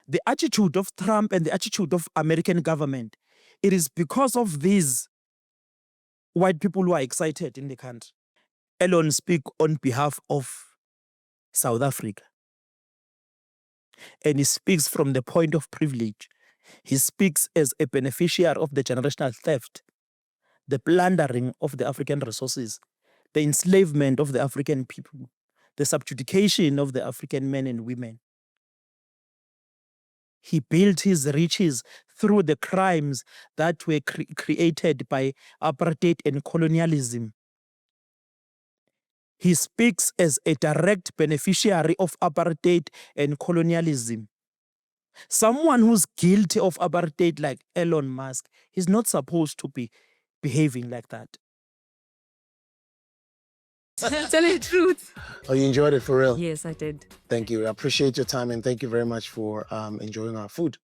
the attitude of Trump and the attitude of American government, it is because of these white people who are excited in the country. Elon speak on behalf of South Africa. And he speaks from the point of privilege. He speaks as a beneficiary of the generational theft, the plundering of the African resources, the enslavement of the African people, the subjugation of the African men and women. He built his riches through the crimes that were created by apartheid and colonialism. He speaks as a direct beneficiary of apartheid and colonialism. Someone who's guilty of apartheid like Elon Musk, he's not supposed to be behaving like that. Tell you the truth. Oh, you enjoyed it for real? Yes, I did. Thank you. I appreciate your time and thank you very much for enjoying our food.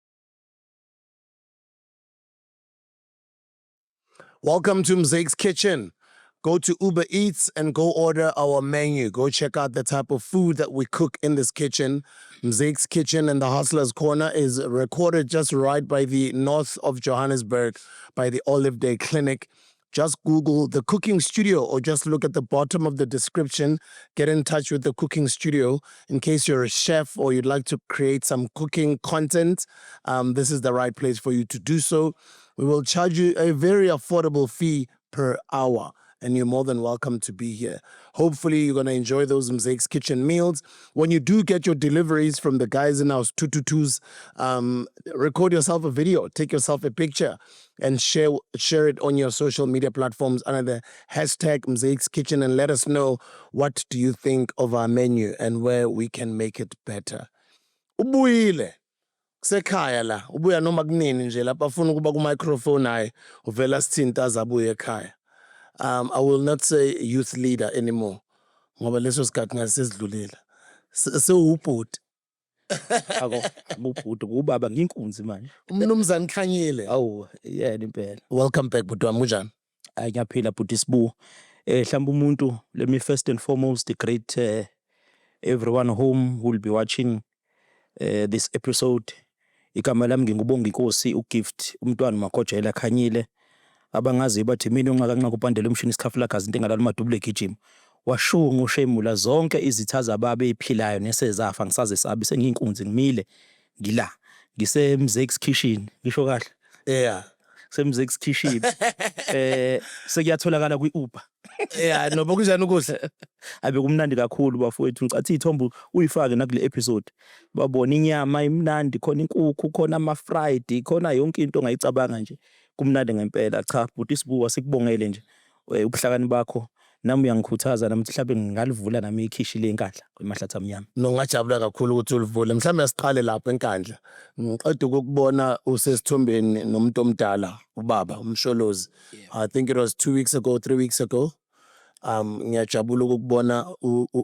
Welcome to Mzake's Kitchen. Go to Uber Eats and go order our menu. Go check out the type of food that we cook in this kitchen. Mzake's Kitchen and the Hustler's Corner is recorded just right by the north of Johannesburg by the Olive Day Clinic. Just Google the cooking studio or just look at the bottom of the description. Get in touch with the cooking studio in case you're a chef or you'd like to create some cooking content. This is the right place for you to do so. We will charge you a very affordable fee per hour, and you're more than welcome to be here. Hopefully, you're going to enjoy those Mzake's Kitchen meals. When you do get your deliveries from the guys in our 222s, record yourself a video, take yourself a picture, and share it on your social media platforms under the hashtag Mzake's Kitchen, and let us know what do you think of our menu and where we can make it better. Ubuyile. Kusekhaya la, ubuya noma kunini nje lapha afuna ukuba ku-microphone hayi, uvela sithinta azabuye ekhaya. I will not say youth leader anymore. Ngoba leso sikhathi ngasesidlulile. Sewubhuti. Ubhuti kubaba nginkunzi manje. Umnumzane KHANYILE. Awu, yena impela. Welcome back, bhuti wami, unjani? Ngiyaphila bhuti Sibu. Mhlawumbe umuntu, let me first and foremost greet everyone home who will be watching this episode. Igama lami ngingubonginkosi ugift umntwana makhojela KHANYILE. Abangazi bathi mina unqakanqa kupandela umshini isikhafulagazi into engalala madubule gijima. Washunga ushemula zonke izitha zababe ephilayo nesezafa ngisaze sabi sengiyinkunzi ngimile ngila ngise Mzake's Kitchen ngisho kahle. Yeah. Mzake's Kitchen. Sekuyatholakala kwi-Uber. Yeah, noba kunjani ukudla? Abe kumnandi kakhulu bafowethu ngicathi ithombo uyifake na kule episode. Babona inyama imnandi, khona inkukhu, khona ama-fried, khona yonke into ongayicabanga nje. Kumnandi ngempela. Cha, bhuti Sibu asikubongele nje ubuhlakani bakho. Nami uyangikhuthaza nami mhlawumbe ngalivula nami ikhishi lenkandla kwemahlatha amnyama. No, ngajabula kakhulu ukuthi ulivule. Mhlawumbe asiqale lapha enkandla. Ngiqeda ukubona usesithombeni nomuntu omdala, ubaba umsholozi. I think it was 2 weeks ago, 3 weeks ago. Ngiyajabula ukubona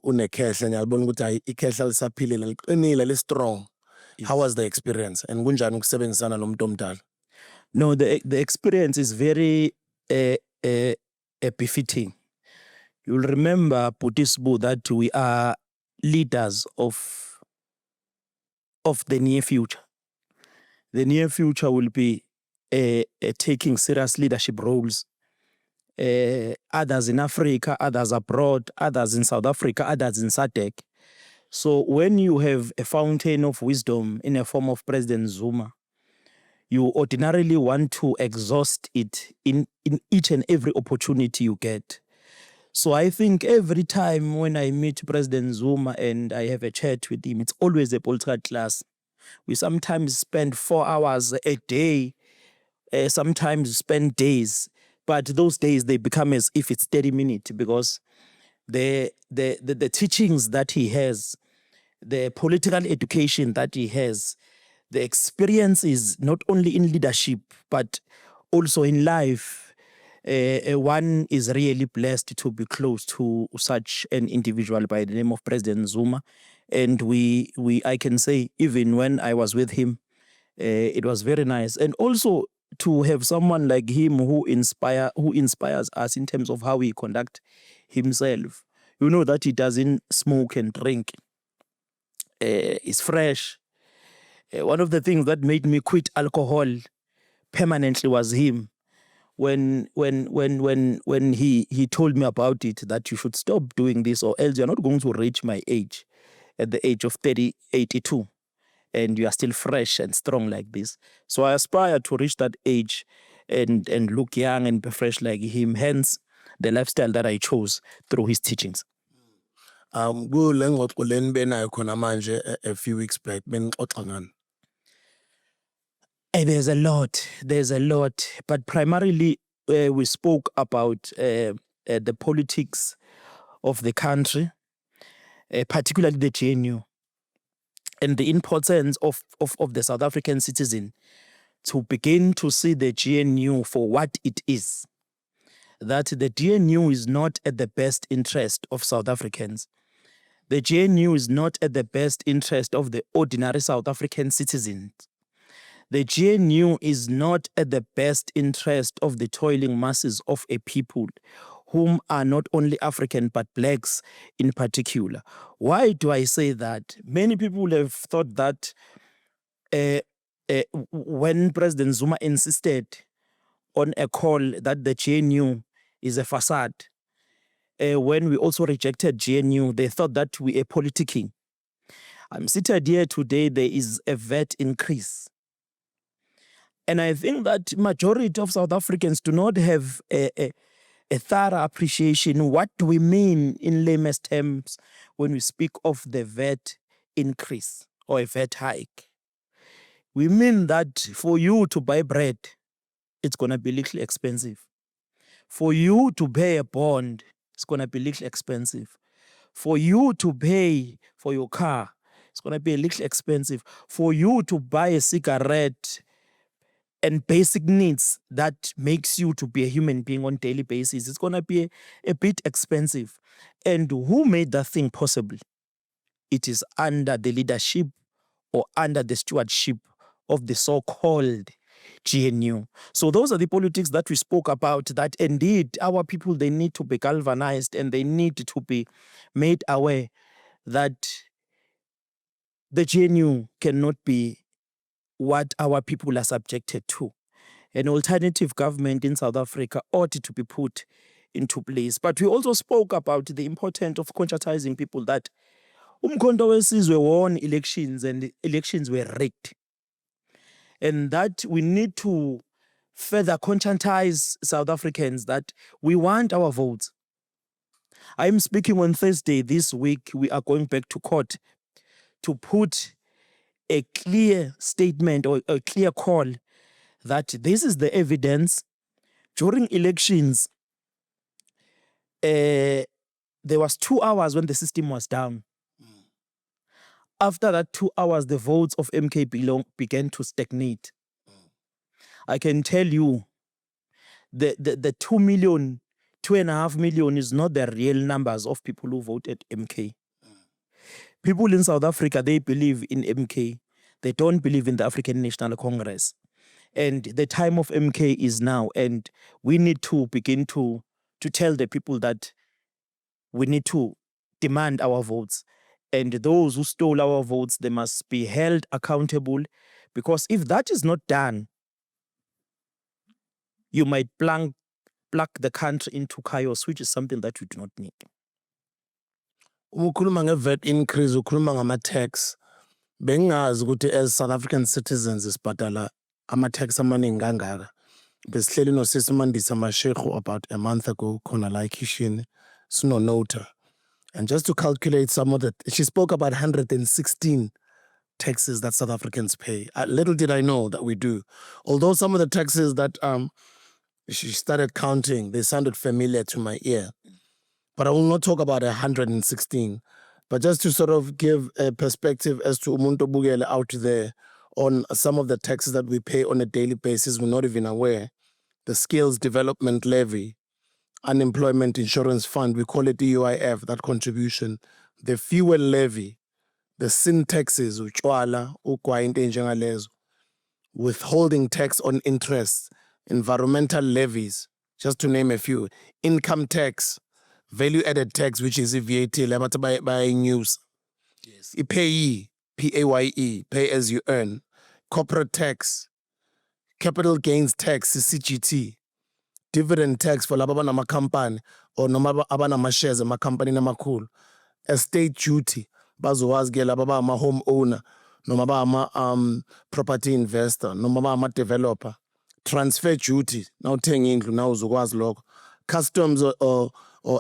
unekhehla, ngiyabona ukuthi hayi ikhehla lisaphilile, liqinile, li strong. How was the experience? And kunjani ukusebenzisana nomuntu omdala? No, the experience is very befitting. You'll remember, Bhuti Sibu, that we are leaders of the near future. The near future will be taking serious leadership roles. Others in Africa, others abroad, others in South Africa, others in SADC. So when you have a fountain of wisdom in the form of President Zuma, you ordinarily want to exhaust it in each and every opportunity you get. So I think every time when I meet President Zuma and I have a chat with him, it's always a political class. We sometimes spend 4 hours a day, sometimes spend days, but those days they become as if it's 30 minutes because the teachings that he has, the political education that he has, the experience is not only in leadership, but also in life. One is really blessed to be close to such an individual by the name of President Zuma. And I can say, even when I was with him, it was very nice. And also to have someone like him who inspires us in terms of how he conduct himself. You know that he doesn't smoke and drink. He's fresh. One of the things that made me quit alcohol permanently was him. When he told me about it, that you should stop doing this or else you're not going to reach my age at the age of 82, and you are still fresh and strong like this. So I aspire to reach that age and look young and be fresh like him, hence the lifestyle that I chose through his teachings. Kule ngxoxo leni benayo khona manje a few weeks back benixoxa ngani? There's a lot, but primarily we spoke about the politics of the country, particularly the GNU, and the importance of the South African citizen to begin to see the GNU for what it is. That the GNU is not at the best interest of South Africans. The GNU is not at the best interest of the ordinary South African citizens. The GNU is not at the best interest of the toiling masses of a people whom are not only African but blacks in particular. Why do I say that? Many people have thought that when President Zuma insisted on a call that the GNU is a facade, when we also rejected GNU, they thought that we are politicking. I'm seated here today, there is a VAT increase. And I think that majority of South Africans do not have a thorough appreciation. What do we mean in layman's terms when we speak of the VAT increase or a VAT hike? We mean that for you to buy bread, it's going to be little expensive. For you to pay a bond, it's going to be little expensive. For you to pay for your car, it's going to be a little expensive. For you to buy a cigarette and basic needs that makes you to be a human being on daily basis, it's going to be a bit expensive. And who made that thing possible? It is under the leadership or under the stewardship of the so-called GNU. So those are the politics that we spoke about, that indeed our people, they need to be galvanized and they need to be made aware that the GNU cannot be what our people are subjected to. An alternative government in South Africa ought to be put into place. But we also spoke about the importance of conscientizing people that umkhonto wesizwe won elections and the elections were rigged. And that we need to further conscientize South Africans that we want our votes. I'm speaking on Thursday this week. We are going back to court to put a clear statement or a clear call that this is the evidence. During elections, there was 2 hours when the system was down. After that 2 hours, the votes of MK began to stagnate. I can tell you the 2 million, 2.5 million is not the real numbers of people who voted MK. People in South Africa, they believe in MK. They don't believe in the African National Congress. And the time of MK is now. And we need to begin to tell the people that we need to demand our votes. And those who stole our votes, they must be held accountable. Because if that is not done, you might plug the country into chaos, which is something that we do not need. Ukhuluma nge-VAT increase, ukhuluma ngama-tax. Bengazi ukuthi as South African citizens sibhadala ama-tax amaningi kangaka. Besihleli nosisi Mandisa Mashego about a month ago khona la ekhishini sinonota. And just to calculate some of the, she spoke about 116 taxes that South Africans pay. Little did I know that we do. Although some of the taxes that she started counting, they sounded familiar to my ear. But I will not talk about 116. But just to sort of give a perspective as to umuntu bugele out there on some of the taxes that we pay on a daily basis, we're not even aware. The Skills Development Levy, Unemployment Insurance Fund, we call it the UIF, that contribution. The Fuel Levy, the sin taxes, utshwala, ukwa into enjengalezo, withholding tax on interest, environmental levies, just to name a few, income tax, value-added tax, which is VAT, by news. Yes. Payee PAYE, pay as you earn, corporate tax, capital gains tax, CGT, dividend tax for laba banama-company or noma abanama-shares ema-company namakhulu, estate duty, bazowazi ke laba bama-home owner, noma bama property investor, noma bama-developer, transfer duty, nawuthenga indlu nawe uzokwazi lokho, customs or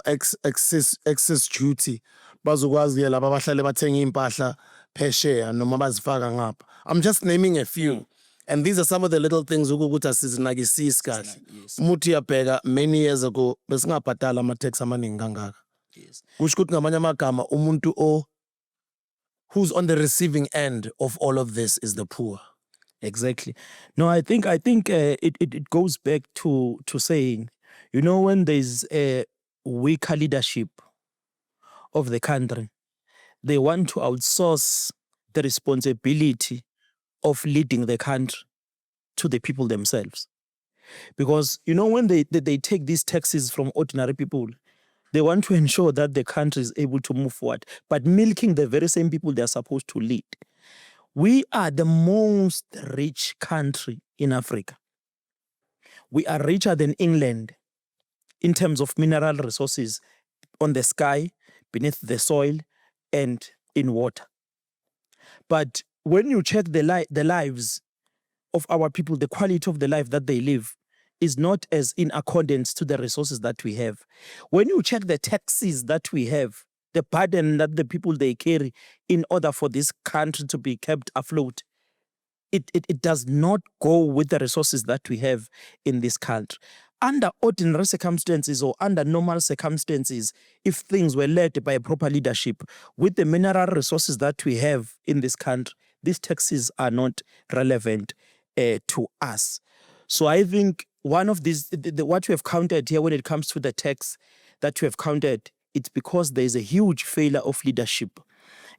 excess duty, bazokwazi ke laba abahlale bathenga impahla phesheya noma bazifaka ngapha. I'm just naming a few. And these are some of the little things ukuthi asizinakisisi kahle. Umuthi uyabheka many years ago besingabhadala ama-tax amaningi kangaka. Kusho ukuthi ngamanye amagama umuntu who's on the receiving end of all of this is the poor. Exactly. No, I think it goes back to saying, you know, when there's a weaker leadership of the country, they want to outsource the responsibility of leading the country to the people themselves. Because, you know, when they take these taxes from ordinary people, they want to ensure that the country is able to move forward, but milking the very same people they are supposed to lead. We are the most rich country in Africa. We are richer than England in terms of mineral resources on the sky, beneath the soil, and in water. But when you check the lives of our people, the quality of the life that they live is not as in accordance to the resources that we have. When you check the taxes that we have, the burden that the people they carry in order for this country to be kept afloat, it does not go with the resources that we have in this country. Under ordinary circumstances or under normal circumstances, if things were led by a proper leadership, with the mineral resources that we have in this country, these taxes are not relevant to us. So I think one of these, what we have counted here when it comes to the tax that we have counted, it's because there is a huge failure of leadership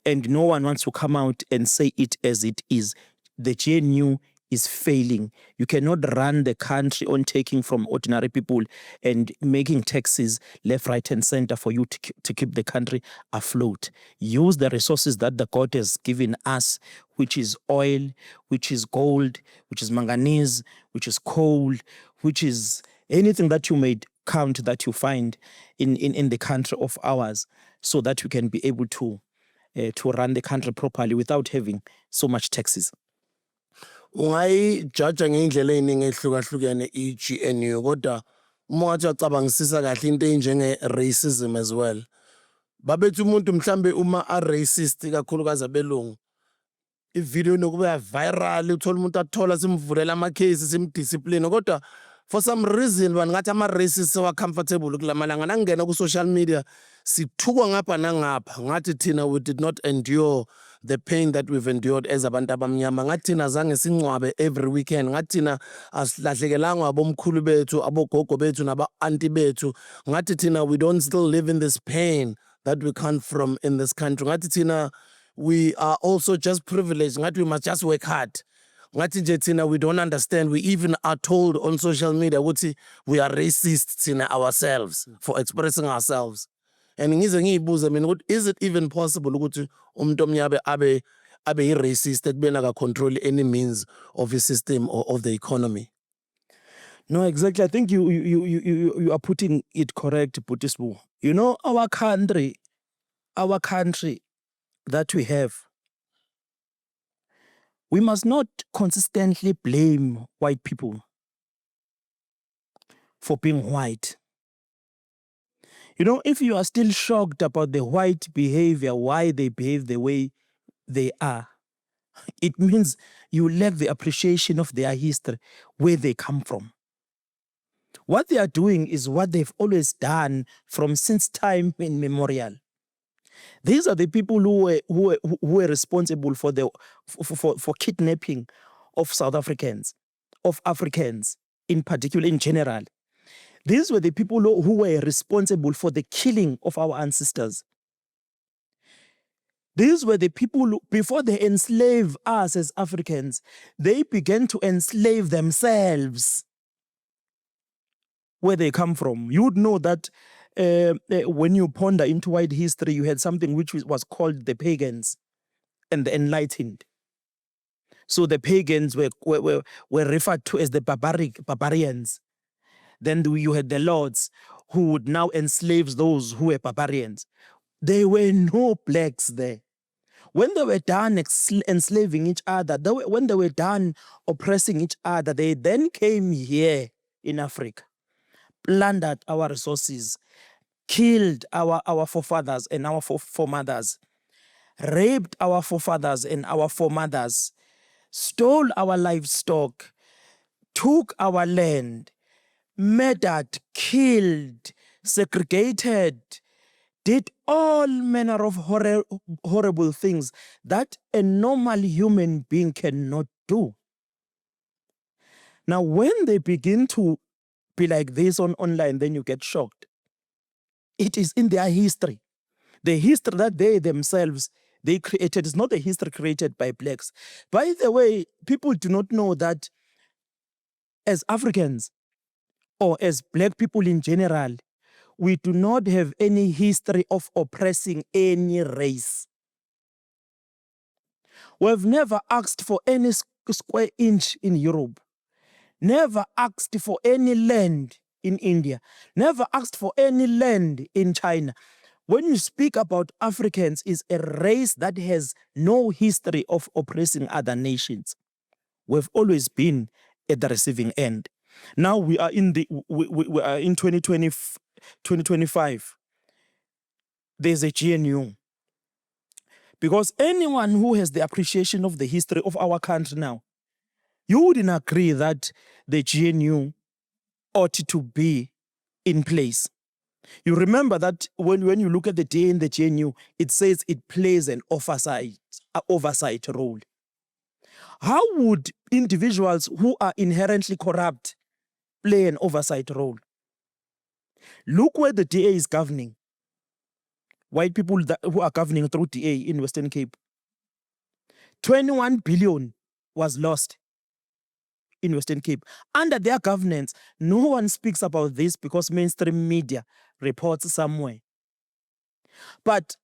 and no one wants to come out and say it as it is. The GNU is failing. You cannot run the country on taking from ordinary people and making taxes left, right, and center for you to keep the country afloat. Use the resources that the God has given us, which is oil, which is gold, which is manganese, which is coal, which is anything that you may count that you find in the country of ours, so that we can be able to run the country properly without having so much taxes. Ungayijaja ngendlela eziningi ehlukahlukene i-GNU kodwa uma wathi uyacabangisisa kahle into enjenge-racism as well. Babethu umuntu mhlambe uma a-racist kakhulukazi abelungu, ivideo inokuba viral, uthola umuntu athola simvulela ama-case simdiscipline kodwa for some reason ngathi ama-racist sewa-comfortable kula malanga nangena ku-social media sithukwa ngapha nangapha ngathi thina we did not endure the pain that we've endured as abantu abamnyama, ngathi thina zange sincwabe every weekend, ngathi thina asilahlekelanga abomkhulu bethu, abogogo bethu naba-anti bethu, ngathi thina we don't still live in this pain that we come from in this country, ngathi thina we are also just privileged, ngathi we must just work hard. Ngathi nje thina we don't understand, we even are told on social media ukuthi we are racist thina ourselves for expressing ourselves. And ngize ngiyibuza mina ukuthi is it even possible ukuthi umuntu omnyama abe i-racist ekubeni aka-control any means of his system or of the economy? No, exactly. I think you are putting it correct, Butisbu. You know, our country that we have, we must not consistently blame white people for being white. You know, if you are still shocked about the white behavior, why they behave the way they are, it means you lack the appreciation of their history, where they come from. What they are doing is what they've always done from since time immemorial. These are the people who were responsible for kidnapping of South Africans, of Africans in particular, in general. These were the people who were responsible for the killing of our ancestors. These were the people who, before they enslave us as Africans, they began to enslave themselves. Where they come from, you would know that when you ponder into white history, you had something which was called the pagans. and the enlightened. So the pagans were referred to as the barbarians. Then you had the lords who would now enslave those who were barbarians. There were no blacks there. When they were done enslaving each other, when they were done oppressing each other, they then came here in Africa, plundered our resources, killed our forefathers and our foremothers, raped our forefathers and our foremothers, stole our livestock, took our land, murdered, killed, segregated, did all manner of horrible things that a normal human being cannot do. Now, when they begin to be like this online, then you get shocked. It is in their history. The history that they themselves, they created is not a history created by blacks. By the way, people do not know that as Africans or as black people in general, we do not have any history of oppressing any race. We've never asked for any square inch in Europe, never asked for any land in India, never asked for any land in China. When you speak about Africans, it's a race that has no history of oppressing other nations. We've always been at the receiving end. Now we are in 2025. There's a GNU. Because anyone who has the appreciation of the history of our country now, you wouldn't agree that the GNU ought to be in place. You remember that when you look at the day in the GNU, it says it plays an oversight role. How would individuals who are inherently corrupt play an oversight role? Look where the DA is governing. White people who are governing through DA in Western Cape. 21 billion was lost in Western Cape. Under their governance, no one speaks about this because mainstream media reports somewhere. But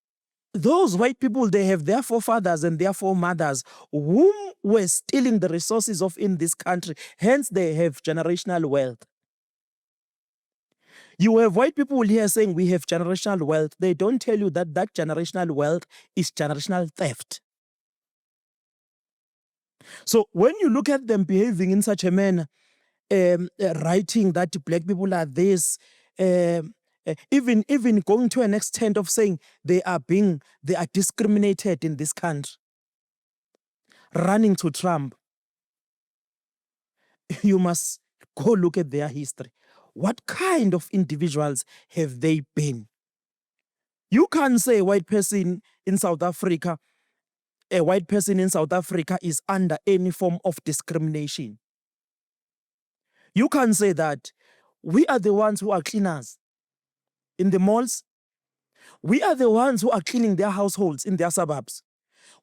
those white people, they have their forefathers and their foremothers whom were stealing the resources of in this country. Hence, they have generational wealth. You have white people here saying we have generational wealth. They don't tell you that that generational wealth is generational theft. So when you look at them behaving in such a manner, writing that black people are this, even going to an extent of saying they are discriminated in this country, running to Trump, you must go look at their history. What kind of individuals have they been? You can't say a white person in South Africa is under any form of discrimination. You can't say that. We are the ones who are cleaners in the malls. We are the ones who are cleaning their households in their suburbs.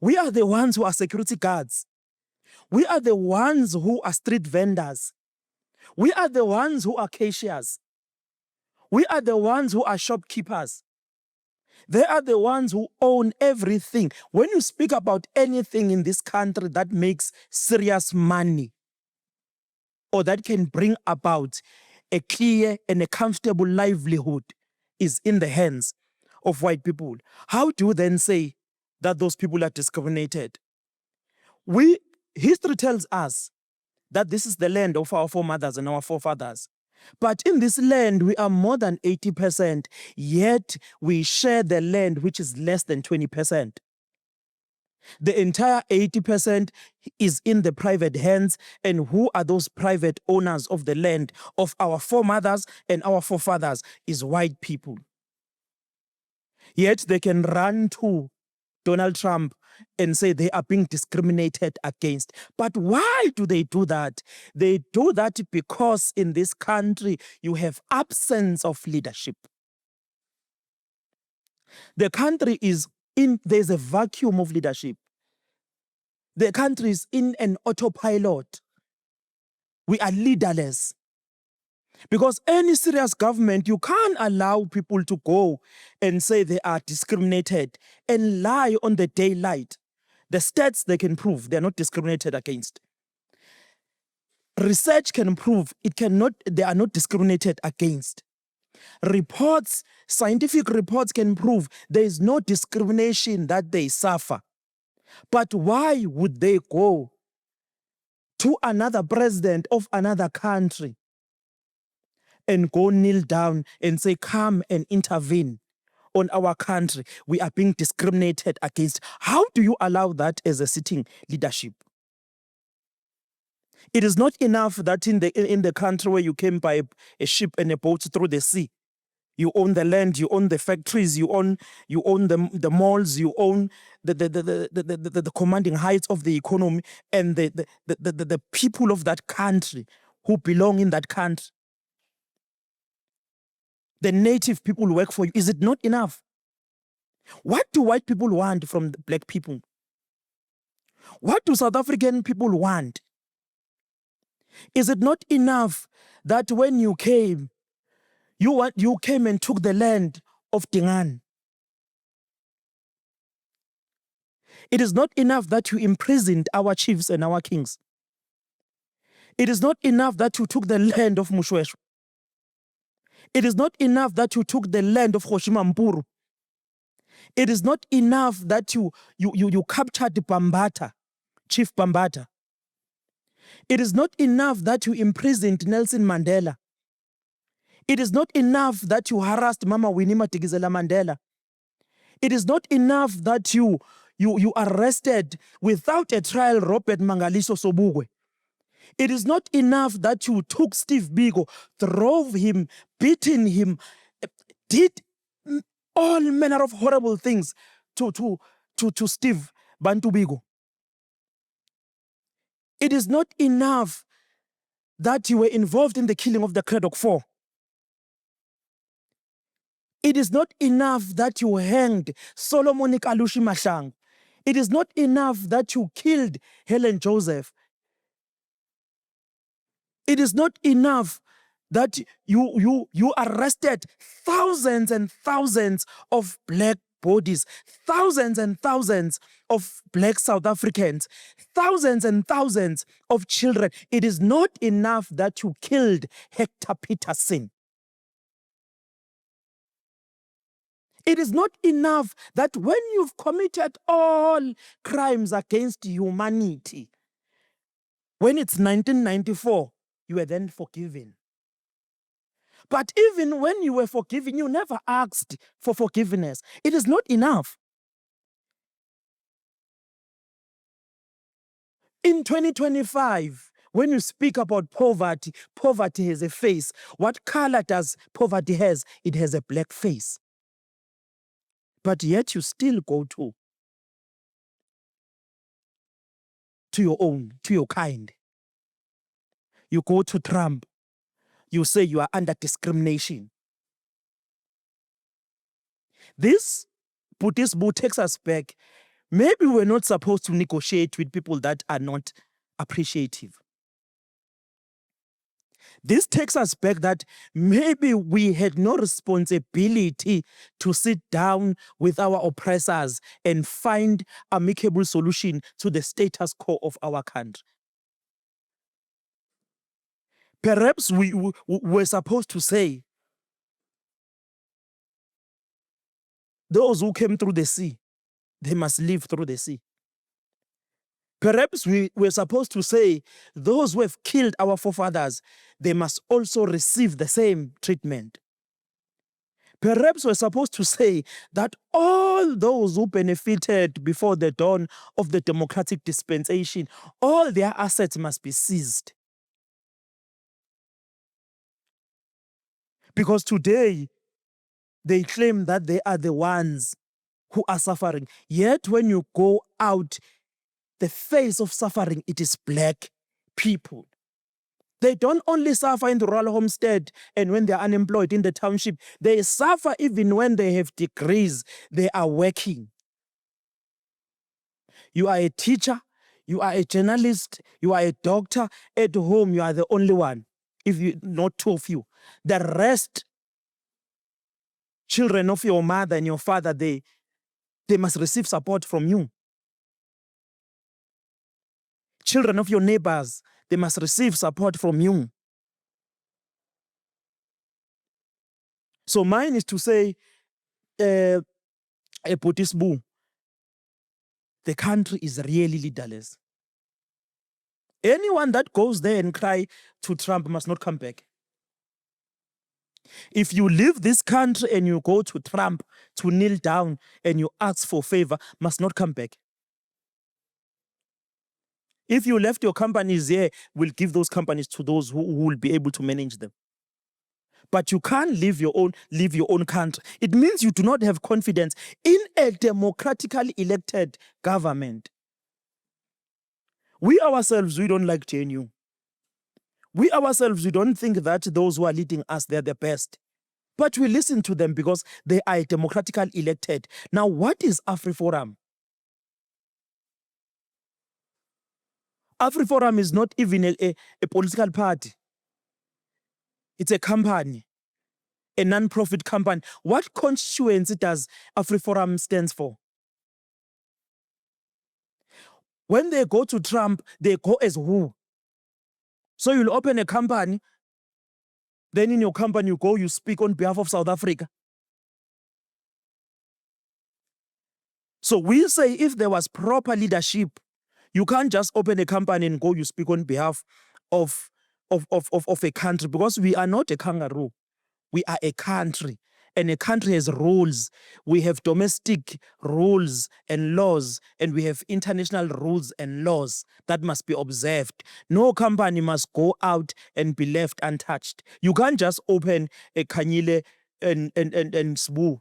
We are the ones who are security guards. We are the ones who are street vendors. We are the ones who are cashiers. We are the ones who are shopkeepers. They are the ones who own everything. When you speak about anything in this country that makes serious money or that can bring about a clear and a comfortable livelihood is in the hands of white people. How do you then say that those people are discriminated? History tells us that this is the land of our foremothers and our forefathers. But in this land, we are more than 80%, yet we share the land which is less than 20%. The entire 80% is in the private hands, and who are those private owners of the land of our foremothers and our forefathers is white people. Yet they can run to Donald Trump and say they are being discriminated against. But why do they do that? They do that because in this country you have absence of leadership. The country there's a vacuum of leadership. The country is in an autopilot. We are leaderless. Because any serious government, you can't allow people to go and say they are discriminated and lie on the daylight. The stats they can prove they are not discriminated against. Research can prove they are not discriminated against. Reports, scientific reports can prove there is no discrimination that they suffer. But why would they go to another president of another country and go kneel down and say, come and intervene on our country? We are being discriminated against. How do you allow that as a sitting leadership? It is not enough that in the country where you came by a ship and a boat through the sea, you own the land, you own the factories, you own the malls, you own the commanding heights of the economy, and the people of that country who belong in that country. The native people work for you. Is it not enough? What do white people want from the black people? What do South African people want? Is it not enough that when you came, you came and took the land of Dingan? It is not enough that you imprisoned our chiefs and our kings. It is not enough that you took the land of Mushweshwe. It is not enough that you took the land of Shivambu. It is not enough that you captured Bambata, Chief Bambata. It is not enough that you imprisoned Nelson Mandela. It is not enough that you harassed Mama Winnie Madikizela Mandela. It is not enough that you arrested without a trial Robert Mangaliso Sobukwe. It is not enough that you took Steve Biko, drove him, beaten him, did all manner of horrible things to Steve Bantu Biko. It is not enough that you were involved in the killing of the Cradoc4. It is not enough that you hanged Solomon Kalushi Mashang. It is not enough that you killed Helen Joseph. It is not enough that you arrested thousands and thousands of black bodies, thousands and thousands of black South Africans, thousands and thousands of children. It is not enough that you killed Hector Peterson. It is not enough that when you've committed all crimes against humanity, when it's 1994, you were then forgiven. But even when you were forgiven, you never asked for forgiveness. It is not enough. In 2025, when you speak about poverty, poverty has a face. What color does poverty has? It has a black face. But yet you still go to your own, to your kind. You go to Trump. You say you are under discrimination. This Buddhist book takes us back. Maybe we're not supposed to negotiate with people that are not appreciative. This takes us back that maybe we had no responsibility to sit down with our oppressors and find amicable solution to the status quo of our country. Perhaps we were supposed to say, those who came through the sea, they must live through the sea. Perhaps we were supposed to say, those who have killed our forefathers, they must also receive the same treatment. Perhaps we're supposed to say that all those who benefited before the dawn of the democratic dispensation, all their assets must be seized. Because today, they claim that they are the ones who are suffering. Yet when you go out, the face of suffering, it is black people. They don't only suffer in the rural homestead and when they are unemployed in the township. They suffer even when they have degrees. They are working. You are a teacher. You are a journalist. You are a doctor. At home, you are the only one. If you, not two of you. The rest, children of your mother and your father, they must receive support from you. Children of your neighbors, they must receive support from you. So mine is to say, a Buddhist-bu, the country is really leaderless. Anyone that goes there and cry to Trump must not come back. If you leave this country and you go to Trump to kneel down and you ask for favor, must not come back. If you left your companies here, we'll give those companies to those who will be able to manage them. But you can't leave your own country. It means you do not have confidence in a democratically elected government. We ourselves, we don't like JNU. We ourselves, we don't think that those who are leading us, they're the best. But we listen to them because they are democratically elected. Now, what is Afriforum? Afriforum is not even a political party. It's a company, a non-profit company. What constituency does Afriforum stands for? When they go to Trump, they go as who? So you'll open a company, then in your company you go, you speak on behalf of South Africa. So we say if there was proper leadership, you can't just open a company and go, you speak on behalf of a country, because we are not a kangaroo. We are a country, and a country has rules. We have domestic rules and laws, and we have international rules and laws that must be observed. No company must go out and be left untouched. You can't just open a KHANYILE and SBU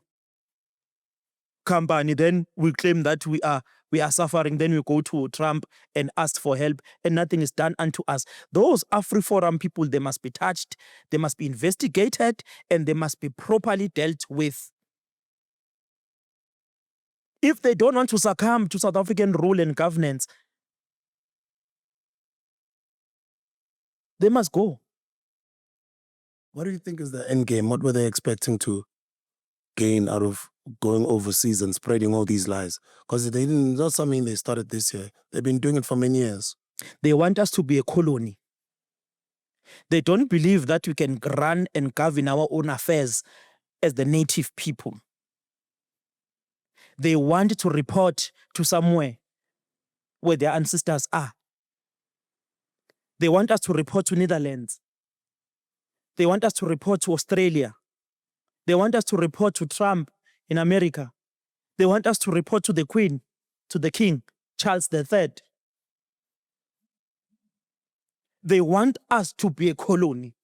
company, then we claim that we are suffering, then we go to Trump and ask for help, and nothing is done unto us. Those Afriforum people, they must be touched, they must be investigated, and they must be properly dealt with. If they don't want to succumb to South African rule and governance, they must go. What do you think is the end game? What were they expecting to gain out of going overseas and spreading all these lies? Because they didn't, not something they started this year. They've been doing it for many years. They want us to be a colony. They don't believe that we can run and govern our own affairs as the native people. They want to report to somewhere where their ancestors are. They want us to report to Netherlands. They want us to report to Australia. They want us to report to Trump in America. They want us to report to the Queen, to the King, Charles III. They want us to be a colony.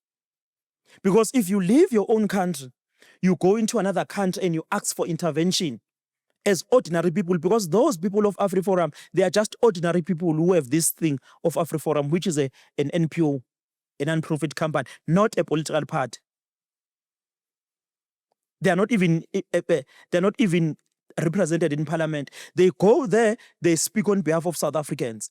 Because if you leave your own country, you go into another country and you ask for intervention as ordinary people, because those people of Afriforum, they are just ordinary people who have this thing of Afriforum, which is an NPO, a non-profit company, not a political party. They are not even represented in parliament. They go there, they speak on behalf of South Africans.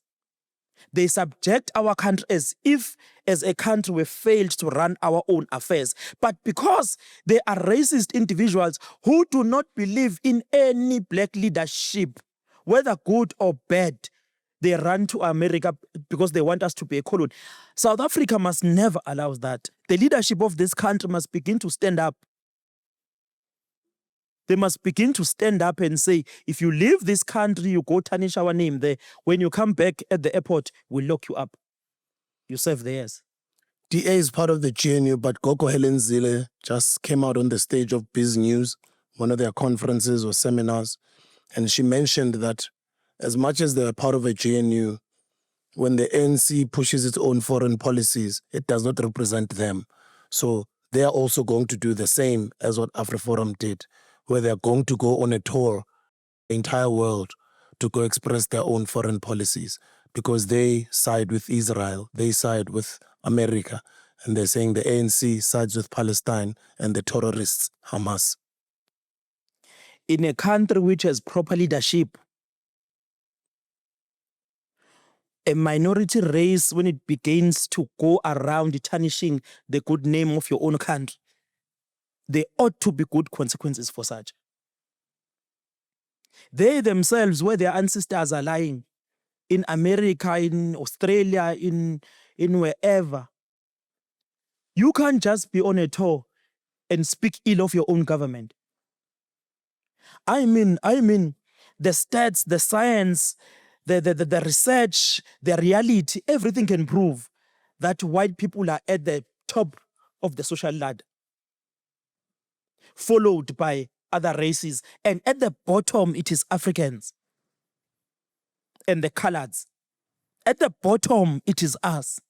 They subject our country as if, as a country, we failed to run our own affairs. But because they are racist individuals who do not believe in any black leadership, whether good or bad, they run to America because they want us to be a colony. South Africa must never allow that. The leadership of this country must begin to stand up. They must begin to stand up and say, if you leave this country, you go tarnish our name there. When you come back at the airport, we'll lock you up. You serve theirs. DA is part of the GNU, but Duduzile just came out on the stage of Biz News, one of their conferences or seminars, and she mentioned that as much as they're part of a GNU, when the ANC pushes its own foreign policies, it does not represent them. So they are also going to do the same as what Afriforum did, where they're going to go on a tour the entire world to go express their own foreign policies, because they side with Israel, they side with America, and they're saying the ANC sides with Palestine and the terrorists, Hamas. In a country which has proper leadership, a minority race, when it begins to go around tarnishing the good name of your own country, there ought to be good consequences for such. They themselves, where their ancestors are lying, in America, in Australia, in wherever. You can't just be on a tour and speak ill of your own government. I mean, the stats, the science, the research, the reality, everything can prove that white people are at the top of the social ladder, followed by other races. And at the bottom, it is Africans and the coloreds. At the bottom, it is us.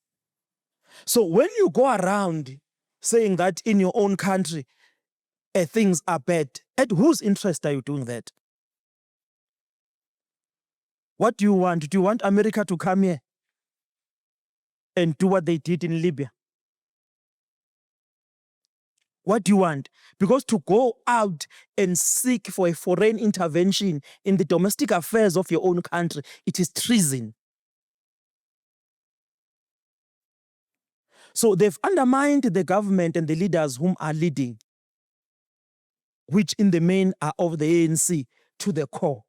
So when you go around saying that in your own country, things are bad, at whose interest are you doing that? What do you want? Do you want America to come here and do what they did in Libya? What do you want? Because to go out and seek for a foreign intervention in the domestic affairs of your own country, it is treason. So they've undermined the government and the leaders whom are leading, which in the main are of the ANC to the core.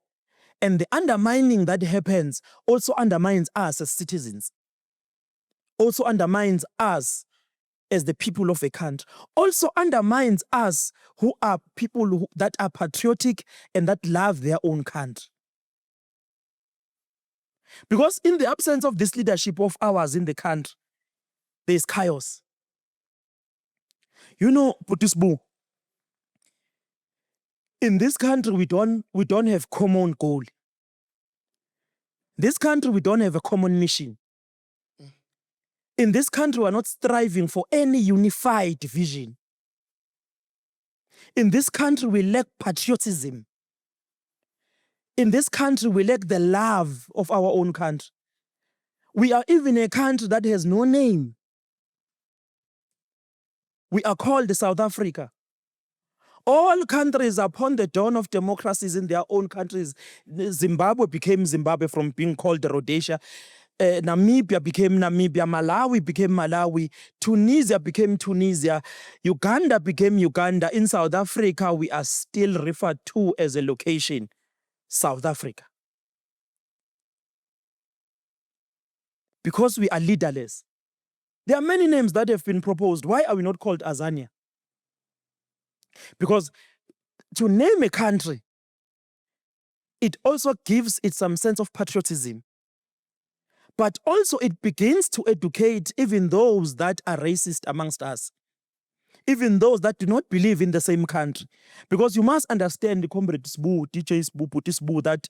And the undermining that happens also undermines us as citizens, also undermines us as the people of a country, also undermines us who are people that are patriotic and that love their own country. Because in the absence of this leadership of ours in the country, there's chaos. You know, Putisbu, in this country, we don't have common goal. This country, we don't have a common mission. In this country, we're not striving for any unified vision. In this country, we lack patriotism. In this country, we lack the love of our own country. We are even a country that has no name. We are called South Africa. All countries upon the dawn of democracies in their own countries, Zimbabwe became Zimbabwe from being called Rhodesia. Namibia became Namibia, Malawi became Malawi, Tunisia became Tunisia, Uganda became Uganda. In South Africa, we are still referred to as a location, South Africa. Because we are leaderless. There are many names that have been proposed. Why are we not called Azania? Because to name a country, it also gives it some sense of patriotism. But also it begins to educate even those that are racist amongst us, even those that do not believe in the same country. Because you must understand, Comrade Sbu, DJ Sbu, Puti Sbu, that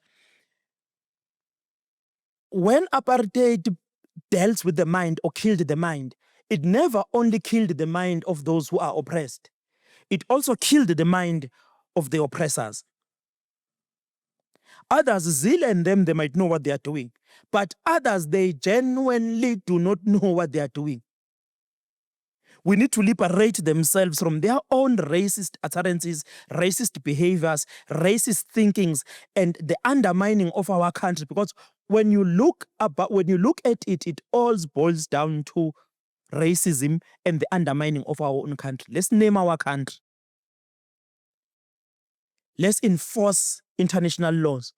when apartheid dealt with the mind or killed the mind, it never only killed the mind of those who are oppressed. It also killed the mind of the oppressors. Others, Zile and them, they might know what they are doing. But others, they genuinely do not know what they are doing. We need to liberate themselves from their own racist utterances, racist behaviors, racist thinkings, and the undermining of our country. Because when you look at it, it all boils down to racism and the undermining of our own country. Let's name our country. Let's enforce international laws.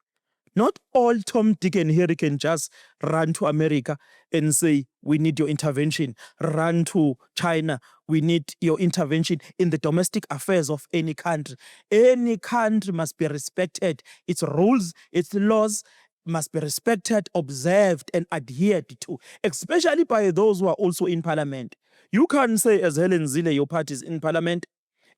Not all Tom, Dick, and Harry can just run to America and say, we need your intervention. Run to China, we need your intervention in the domestic affairs of any country. Any country must be respected. Its rules, its laws must be respected, observed, and adhered to, especially by those who are also in parliament. You can't say, as Helen Zille, your party is in parliament,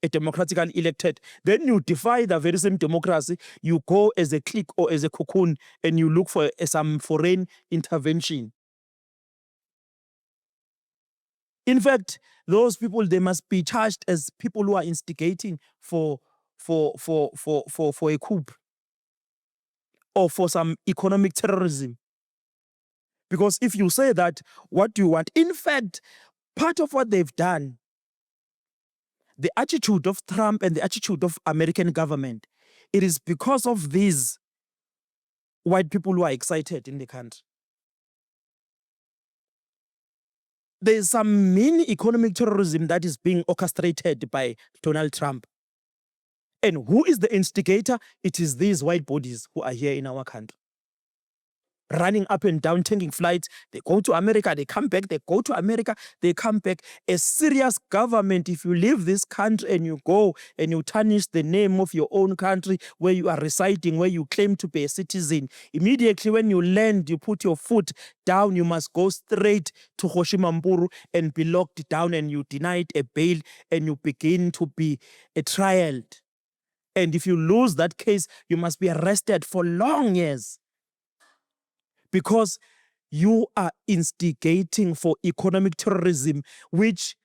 a democratically elected, then you defy the very same democracy, you go as a clique or as a cocoon and you look for some foreign intervention. In fact, those people, they must be charged as people who are instigating for a coup or for some economic terrorism. Because if you say that, what do you want? In fact, part of what they've done, the attitude of Trump and the attitude of American government, it is because of these white people who are excited in the country. There is some mini economic terrorism that is being orchestrated by Donald Trump. And who is the instigator? It is these white bodies who are here in our country. running up and down, taking flights. They go to America, they come back, they go to America, they come back. A serious government, if you leave this country and you go and you tarnish the name of your own country where you are residing, where you claim to be a citizen, immediately when you land, you put your foot down, you must go straight to Shivambu and be locked down, and you denied a bail and you begin to be trialed. And if you lose that case, you must be arrested for long years, because you are instigating for economic terrorism, which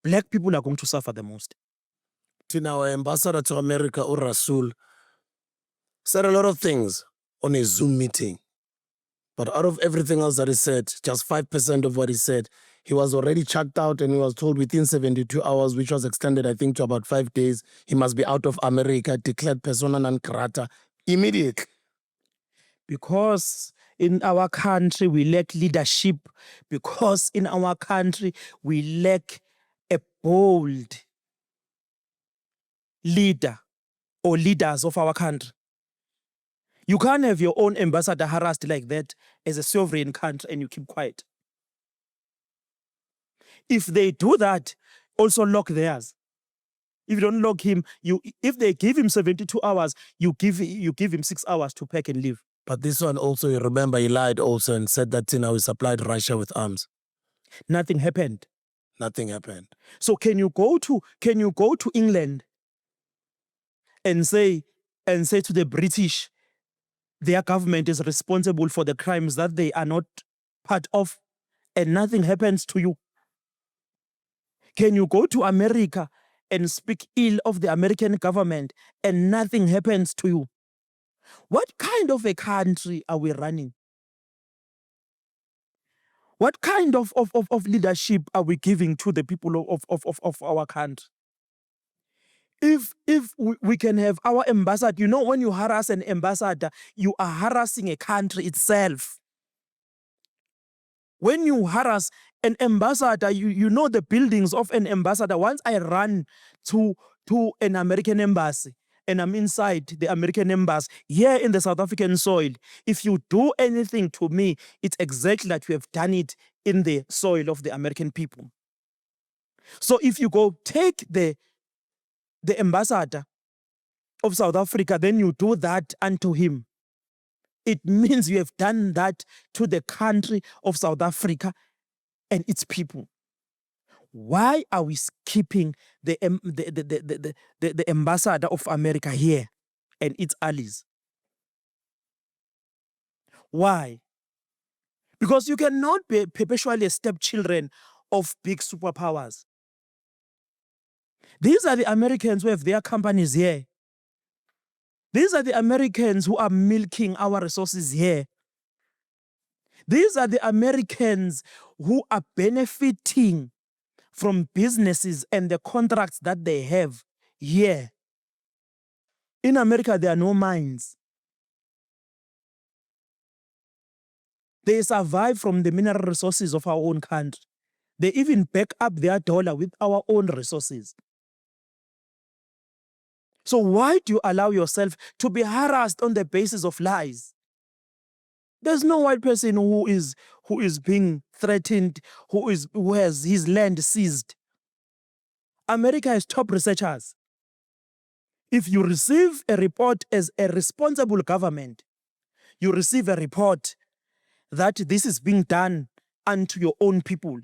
black people are going to suffer the most. Our ambassador to America, Rasul, said a lot of things on a Zoom meeting. But out of everything else that he said, just 5% of what he said, he was already checked out, and he was told within 72 hours, which was extended, I think, to about 5 days, he must be out of America, declared persona non grata immediately. Because in our country, we lack leadership. Because in our country, we lack a bold leader or leaders of our country. You can't have your own ambassador harassed like that as a sovereign country and you keep quiet. If they do that, also lock theirs. If you don't lock him, if they give him 72 hours, you give him 6 hours to pack and leave. But this one also, you remember, he lied also and said that he supplied Russia with arms. Nothing happened. Nothing happened. So can you go to England and say to the British, their government is responsible for the crimes that they are not part of, and nothing happens to you? Can you go to America and speak ill of the American government and nothing happens to you? What kind of a country are we running? What kind of leadership are we giving to the people of our country? If we can have our ambassador, when you harass an ambassador, you are harassing a country itself. When you harass an ambassador, you know the buildings of an ambassador. Once I run to an American embassy and I'm inside the American embassy here in the South African soil, if you do anything to me, it's exactly like you have done it in the soil of the American people. So if you go take the ambassador of South Africa, then you do that unto him, it means you have done that to the country of South Africa and its people. Why are we skipping the ambassador of America here and its allies? Why? Because you cannot be perpetually stepchildren of big superpowers. These are the Americans who have their companies here. These are the Americans who are milking our resources here. These are the Americans who are benefiting from businesses and the contracts that they have here. In America, there are no mines. They survive from the mineral resources of our own country. They even back up their dollar with our own resources. So why do you allow yourself to be harassed on the basis of lies? There's no white person who is being threatened, who has his land seized. America has top researchers. If you receive a report as a responsible government, you receive a report that this is being done unto your own people,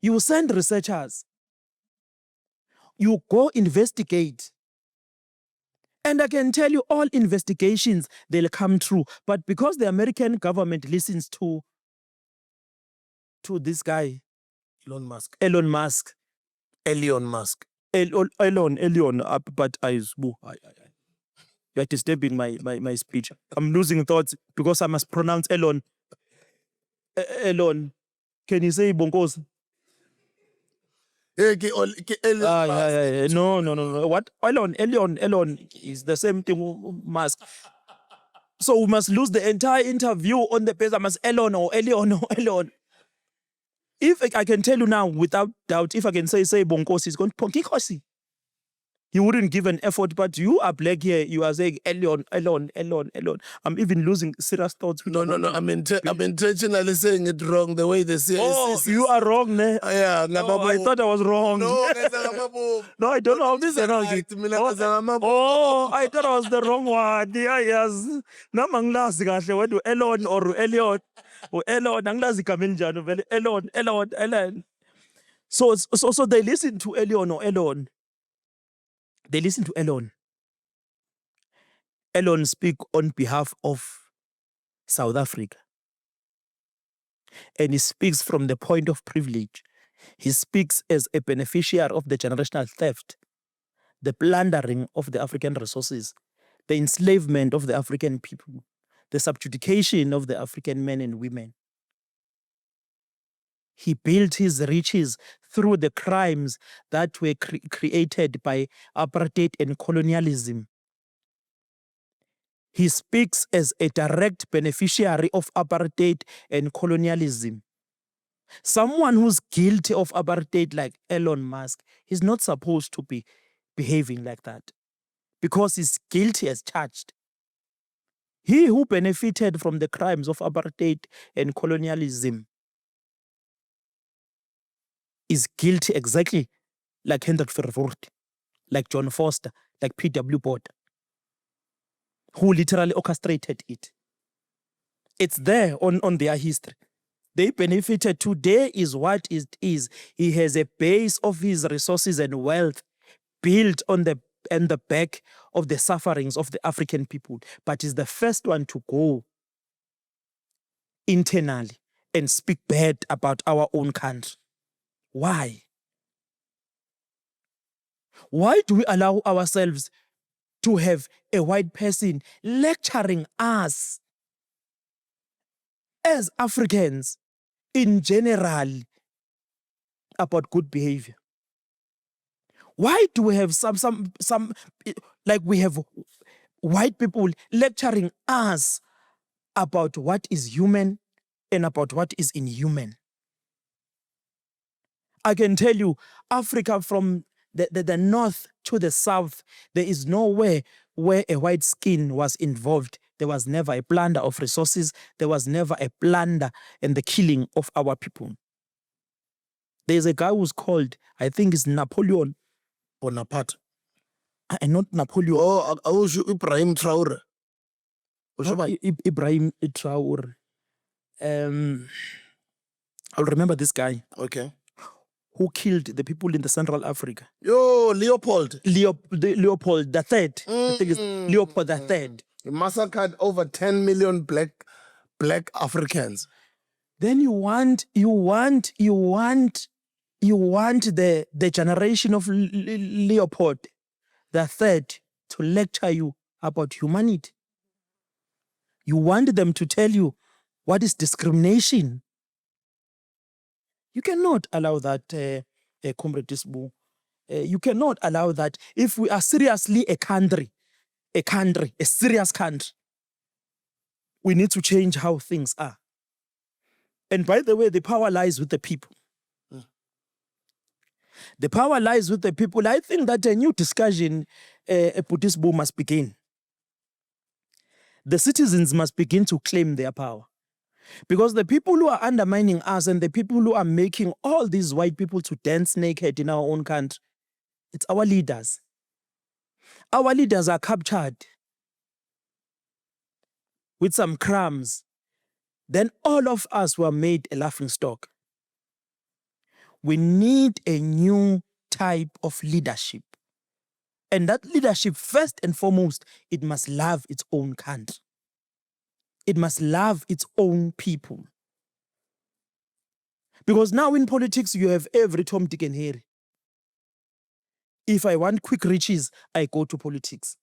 you send researchers. You go investigate. And I can tell you all investigations, they'll come true. But because the American government listens to this guy, Elon Musk. But you're disturbing my speech. I'm losing thoughts because I must pronounce Elon. Elon. Can you say Bongozi? No. What? Elon is the same thing. Musk. So we must lose the entire interview on the basis I must Elon. If I can tell you now without doubt, if I can say Bongozi, it's going Bonginkosi. He wouldn't give an effort, but you are black here. You are saying, alone. I'm even losing serious thoughts. No. I'm intentionally saying it wrong the way they say Oh, you are wrong, ne? Yeah, Oh, I thought I was wrong. No, No, I don't know how to say no. Oh, I thought I was the wrong one. Yeah, yes. Namangilazi kahle whether Elon or Elliot. Or Elon, angilazi igama elinjani vele. Elon. So they listen to Elon or Elon. They listen to Elon. Elon speak on behalf of South Africa. And he speaks from the point of privilege. He speaks as a beneficiary of the generational theft, the plundering of the African resources, the enslavement of the African people, the subjugation of the African men and women. He built his riches through the crimes that were created by apartheid and colonialism. He speaks as a direct beneficiary of apartheid and colonialism. Someone who's guilty of apartheid like Elon Musk, he's not supposed to be behaving like that because he's guilty as charged. He who benefited from the crimes of apartheid and colonialism is guilty exactly like Hendrik Verwoerd, like John Foster, like P.W. Botha, who literally orchestrated it. It's there on their history. They benefited. Today is what it is. He has a base of his resources and wealth built on the back of the sufferings of the African people, but is the first one to go internally and speak bad about our own country. Why? Why do we allow ourselves to have a white person lecturing us as Africans in general about good behavior? Why do we have some like we have white people lecturing us about what is human and about what is inhuman? I can tell you, Africa from the north to the south, there is nowhere where a white skin was involved. There was never a plunder of resources. There was never a plunder and the killing of our people. There's a guy who's called, I think it's Napoleon Bonaparte. And not Napoleon. Oh, I was Ibrahim Traore. Not Ibrahim Traore. I'll remember this guy. Okay. Who killed the people in the Central Africa. Yo, Leopold. Leopold the Third. I think it's Leopold the Third. He massacred over 10 million black Africans. Then you want the generation of Leopold the Third to lecture you about humanity. You want them to tell you what is discrimination. You cannot allow that, Comrade Disbu. You cannot allow that. If we are seriously a serious country, we need to change how things are. And by the way, the power lies with the people. The power lies with the people. I think that a new discussion, Disbu, must begin. The citizens must begin to claim their power. Because the people who are undermining us and the people who are making all these white people to dance naked in our own country, it's our leaders. Our leaders are captured with some crumbs. Then all of us were made a laughingstock. We need a new type of leadership. And that leadership, first and foremost, it must love its own country. It must love its own people. Because now in politics, you have every Tom, Dick, and Harry. If I want quick riches, I go to politics.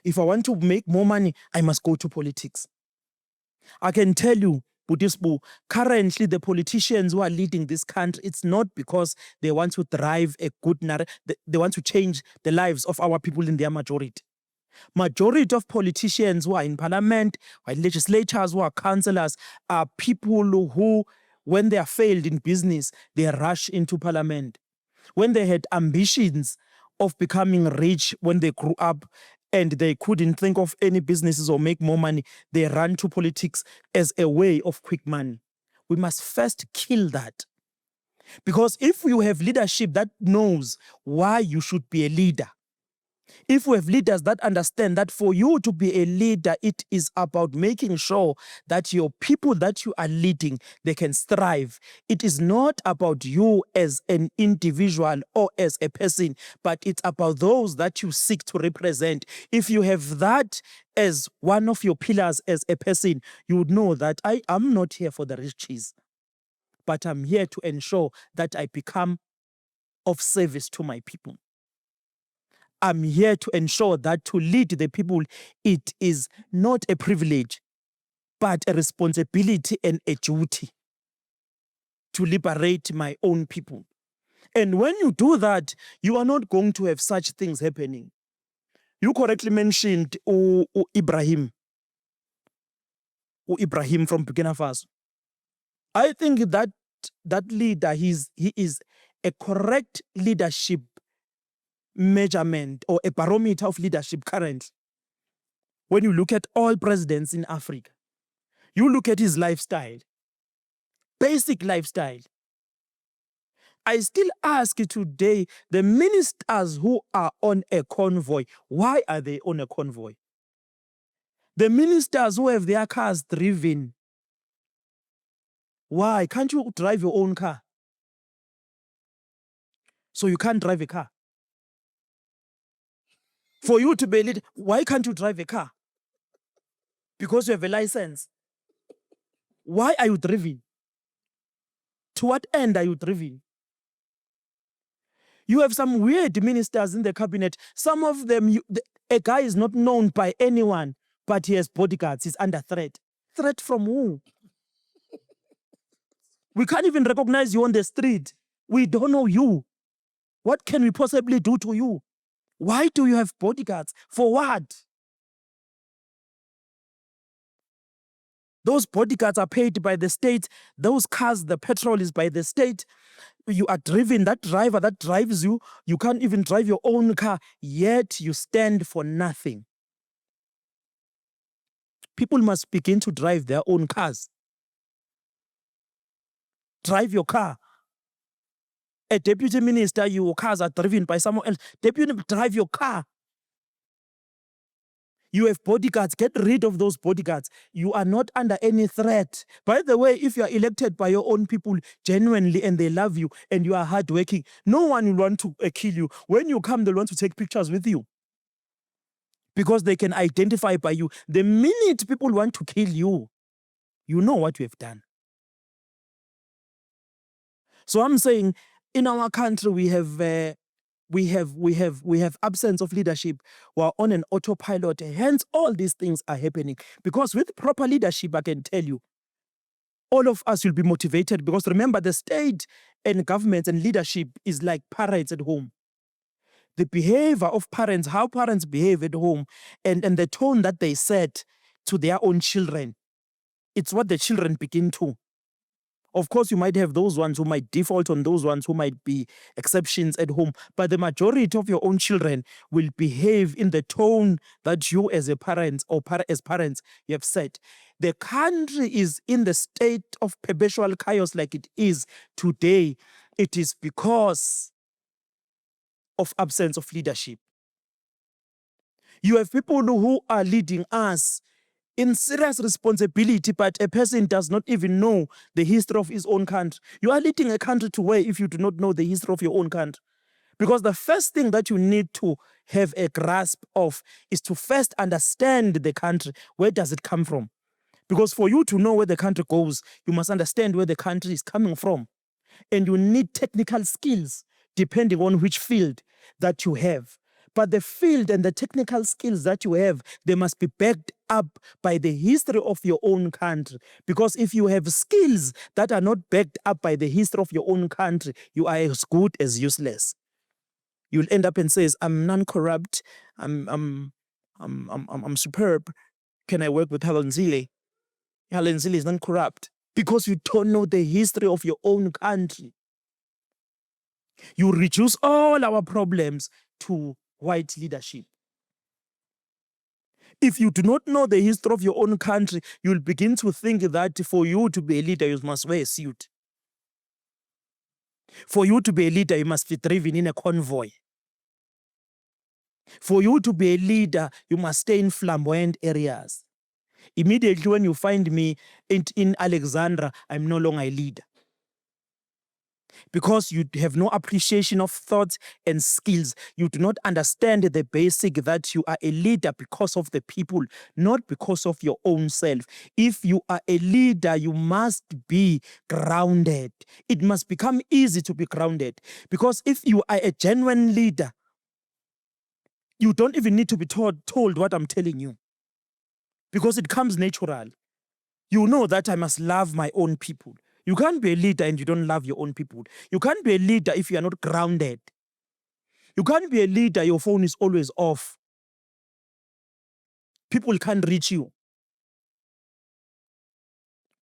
If I want to make more money, I must go to politics. I can tell you, Budisbu, currently the politicians who are leading this country, it's not because they want to drive a good narrative, they want to change the lives of our people in their majority. Majority of politicians who are in parliament, or legislators, who are councillors, are people who, when they are failed in business, they rush into parliament. When they had ambitions of becoming rich when they grew up and they couldn't think of any businesses or make more money. They ran to politics as a way of quick money. We must first kill that. Because if you have leadership that knows why you should be a leader, if we have leaders that understand that for you to be a leader, it is about making sure that your people that you are leading, they can thrive. It is not about you as an individual or as a person, but it's about those that you seek to represent. If you have that as one of your pillars as a person, you would know that I am not here for the riches, but I'm here to ensure that I become of service to my people. I'm here to ensure that to lead the people, it is not a privilege, but a responsibility and a duty to liberate my own people. And when you do that, you are not going to have such things happening. You correctly mentioned Ibrahim from Burkina Faso. I think that leader, he is a correct leadership measurement or a barometer of leadership currently. When you look at all presidents in Africa, you look at his lifestyle, basic lifestyle. I still ask you today, the ministers who are on a convoy, why are they on a convoy? The ministers who have their cars driven, why? Can't you drive your own car? So you can't drive a car. For you to be a leader, why can't you drive a car? Because you have a license. Why are you driving? To what end are you driving? You have some weird ministers in the cabinet. Some of them, a guy is not known by anyone, but he has bodyguards. He's under threat. Threat from who? We can't even recognize you on the street. We don't know you. What can we possibly do to you? Why do you have bodyguards? For what? Those bodyguards are paid by the state. Those cars, the petrol is by the state. You are driven, that driver that drives you, you can't even drive your own car, yet you stand for nothing. People must begin to drive their own cars. Drive your car. A deputy minister, your cars are driven by someone else. Deputy, drive your car. You have bodyguards. Get rid of those bodyguards. You are not under any threat. By the way, if you are elected by your own people genuinely and they love you and you are hardworking, no one will want to kill you. When you come, they'll want to take pictures with you because they can identify by you. The minute people want to kill you, you know what you have done. So I'm saying, in our country, we have absence of leadership. We're on an autopilot. Hence, all these things are happening. Because with proper leadership, I can tell you, all of us will be motivated. Because remember, the state and governments and leadership is like parents at home. The behavior of parents, how parents behave at home, and the tone that they set to their own children, it's what the children begin to. Of course, you might have those ones who might default on those ones who might be exceptions at home, but the majority of your own children will behave in the tone that you as a parent or as parents you have set. The country is in the state of perpetual chaos like it is today. It is because of absence of leadership. You have people who are leading us in serious responsibility, but a person does not even know the history of his own country. You are leading a country to where if you do not know the history of your own country? Because the first thing that you need to have a grasp of is to first understand the country. Where does it come from? Because for you to know where the country goes, you must understand where the country is coming from. And you need technical skills depending on which field that you have. But the field and the technical skills that you have, they must be backed up by the history of your own country. Because if you have skills that are not backed up by the history of your own country, you are as good as useless. You'll end up and says, "I'm non-corrupt. I'm superb. Can I work with Helen Zille?" Helen Zille is non-corrupt because you don't know the history of your own country. You reduce all our problems to white leadership. If you do not know the history of your own country, you'll begin to think that for you to be a leader, you must wear a suit. For you to be a leader, you must be driven in a convoy. For you to be a leader, you must stay in flamboyant areas. Immediately when you find me in Alexandra, I'm no longer a leader. Because you have no appreciation of thoughts and skills. You do not understand the basic that you are a leader because of the people, not because of your own self. If you are a leader, you must be grounded. It must become easy to be grounded. Because if you are a genuine leader, you don't even need to be told what I'm telling you. Because it comes natural. You know that I must love my own people. You can't be a leader and you don't love your own people. You can't be a leader if you are not grounded. You can't be a leader, your phone is always off. People can't reach you.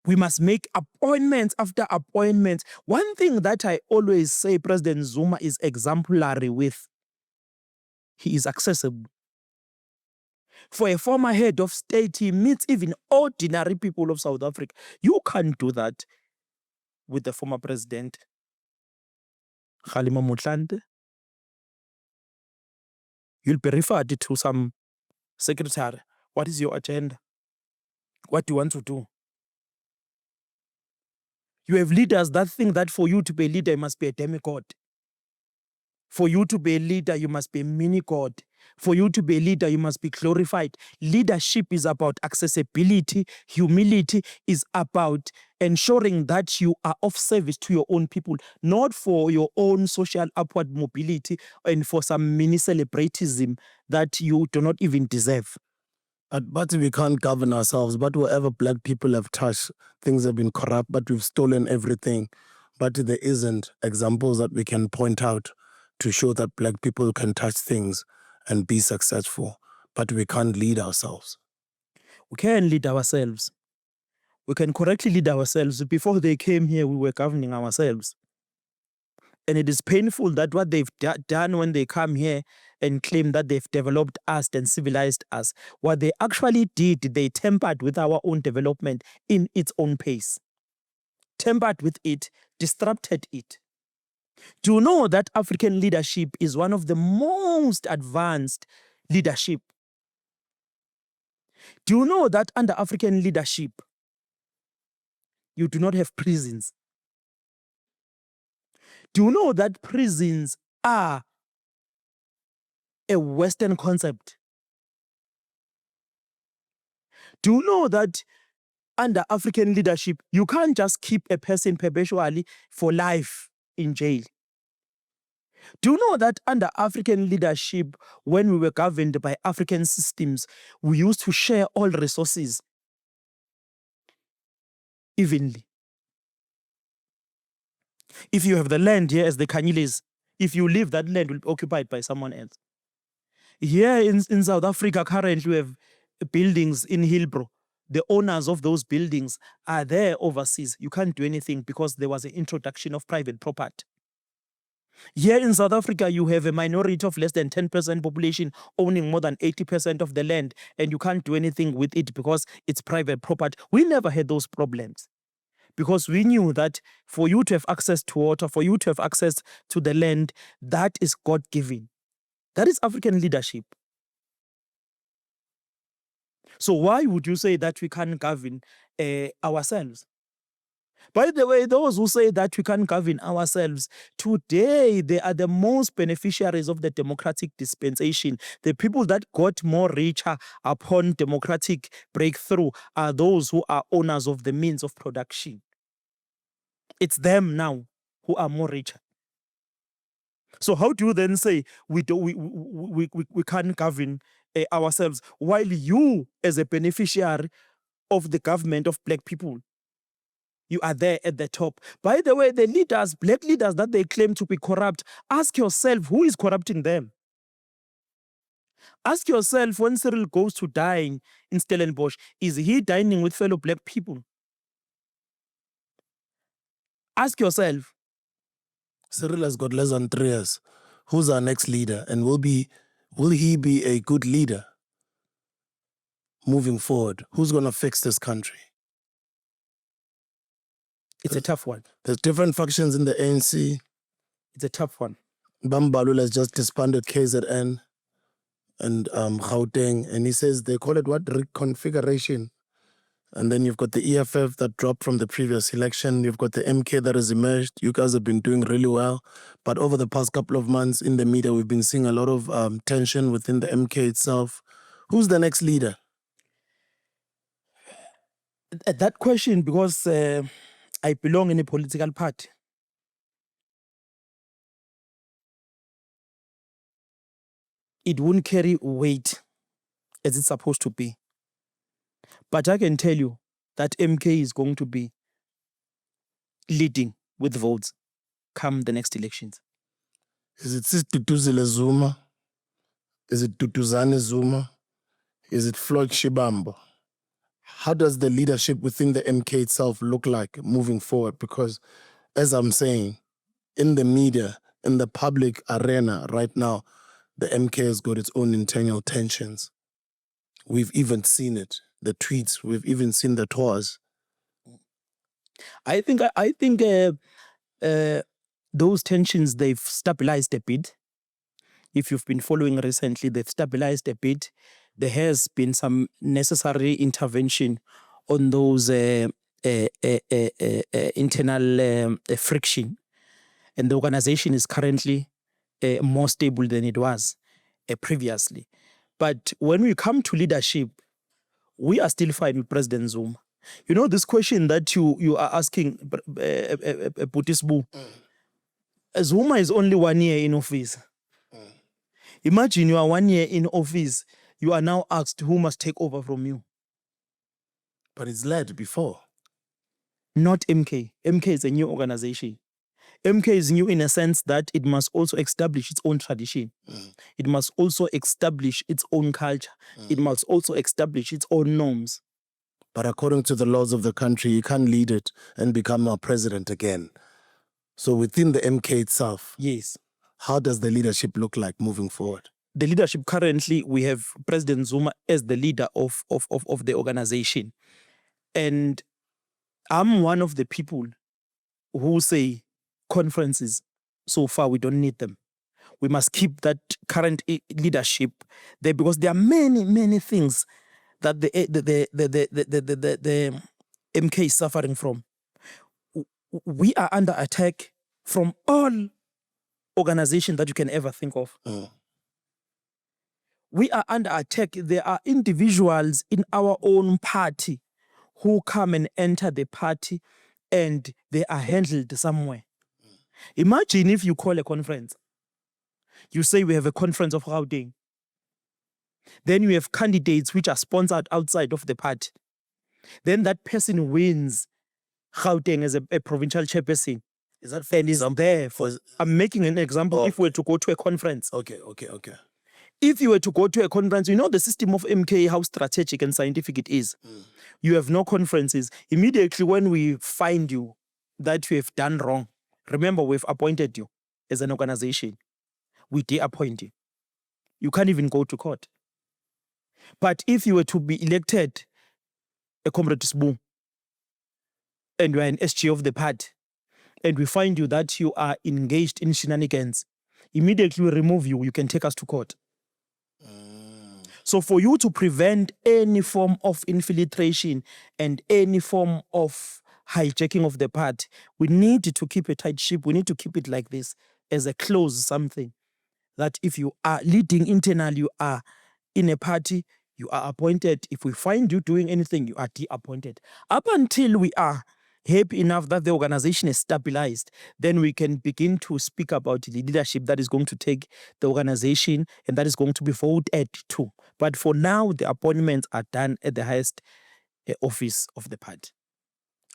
We must make appointments after appointments. One thing that I always say President Zuma is exemplary with, he is accessible. For a former head of state, he meets even ordinary people of South Africa. You can't do that with the former president, Kgalema Motlanthe. You'll be referred to some secretary. What is your agenda? What do you want to do? You have leaders that think that for you to be a leader, you must be a demigod. For you to be a leader, you must be a mini-god. For you to be a leader, you must be glorified. Leadership is about accessibility. Humility is about ensuring that you are of service to your own people, not for your own social upward mobility and for some mini celebritism that you do not even deserve. But we can't govern ourselves. But wherever black people have touched, things have been corrupt, but we've stolen everything. But there isn't examples that we can point out to show that black people can touch things and be successful. But we can't lead ourselves. We can lead ourselves. We can correctly lead ourselves. Before they came here, we were governing ourselves. And it is painful that what they've done when they come here and claim that they've developed us and civilized us, what they actually did, they tampered with our own development in its own pace. Tampered with it, disrupted it. Do you know that African leadership is one of the most advanced leadership? Do you know that under African leadership, you do not have prisons? Do you know that prisons are a Western concept? Do you know that under African leadership, you can't just keep a person perpetually for life in jail? Do you know that under African leadership, when we were governed by African systems, we used to share all resources evenly? If you have the land here as the KHANYILEs, if you leave, that land will be occupied by someone else. Here in South Africa, currently we have buildings in Hillbrow. The owners of those buildings are there overseas. You can't do anything because there was an introduction of private property. Here in South Africa, you have a minority of less than 10% population owning more than 80% of the land, and you can't do anything with it because it's private property. We never had those problems because we knew that for you to have access to water, for you to have access to the land, that is God-given. That is African leadership. So why would you say that we can't govern ourselves? By the way, those who say that we can't govern ourselves, today they are the most beneficiaries of the democratic dispensation. The people that got more richer upon democratic breakthrough are those who are owners of the means of production. It's them now who are more richer. So how do you then say we can't govern ourselves while you, as a beneficiary of the government of black people, you are there at the top? By the way, the leaders, black leaders that they claim to be corrupt, ask yourself, who is corrupting them? Ask yourself, when Cyril goes to dine in Stellenbosch, is he dining with fellow black people? Ask yourself. Cyril has got less than 3 years. who's our next leader, and will he be a good leader moving forward? Who's going to fix this country? It's a tough one. There's different factions in the ANC. It's a tough one. Bambalula has just disbanded KZN and Gauteng, and he says they call it what? Reconfiguration. And then you've got the EFF that dropped from the previous election. You've got the MK that has emerged. You guys have been doing really well. But over the past couple of months in the media, we've been seeing a lot of tension within the MK itself. Who's the next leader? That question, because I belong in a political party. It won't carry weight as it's supposed to be. But I can tell you that MK is going to be leading with votes come the next elections. Is it Sis Duduzile Zuma? Is it Duduzane Zuma? Is it Floyd Shivambu? How does the leadership within the MK itself look like moving forward? Because, as I'm saying, in the media, in the public arena right now, the MK has got its own internal tensions. We've even seen it, the tweets. We've even seen the tours. I think those tensions, they've stabilized a bit. If you've been following recently, they've stabilized a bit. There has been some necessary intervention on those internal friction. And the organization is currently more stable than it was previously. But when we come to leadership, we are still fine with President Zuma. You know, this question that you are asking, Putisbu, Zuma is only 1 year in office. Imagine you are 1 year in office, you are now asked who must take over from you. But it's led before. Not MK. MK is a new organization. MK is new in a sense that it must also establish its own tradition. It must also establish its own culture. It must also establish its own norms. But according to the laws of the country, you can't lead it and become our president again. So within the MK itself, Yes. how does the leadership look like moving forward? The leadership currently, we have President Zuma as the leader of the organization. And I'm one of the people who say conferences, so far we don't need them. We must keep that current leadership there, because there are many, many things that the MK is suffering from. We are under attack from all organizations that you can ever think of. We are under attack. There are individuals in our own party who come and enter the party and they are handled somewhere. Imagine if you call a conference. You say we have a conference of Gauteng. Then you have candidates which are sponsored outside of the party. Then that person wins Gauteng as a provincial chairperson. Is that fair? Is there for, I'm making an example. If we were to go to a conference. Okay. If you were to go to a conference, you know the system of MK, how strategic and scientific it is. You have no conferences. Immediately when we find you that you have done wrong, remember we've appointed you as an organization. We de-appoint you. You can't even go to court. But if you were to be elected a comrade Sbu, and you are an SG of the party, and we find you that you are engaged in shenanigans, immediately we remove you. You can take us to court. So for you to prevent any form of infiltration and any form of hijacking of the party, we need to keep a tight ship. We need to keep it like this, as a close something. That if you are leading internally, you are in a party, you are appointed. If we find you doing anything, you are de-appointed. Up until we are happy enough that the organization is stabilized, then we can begin to speak about the leadership that is going to take the organization and that is going to be voted to. But for now, the appointments are done at the highest office of the party.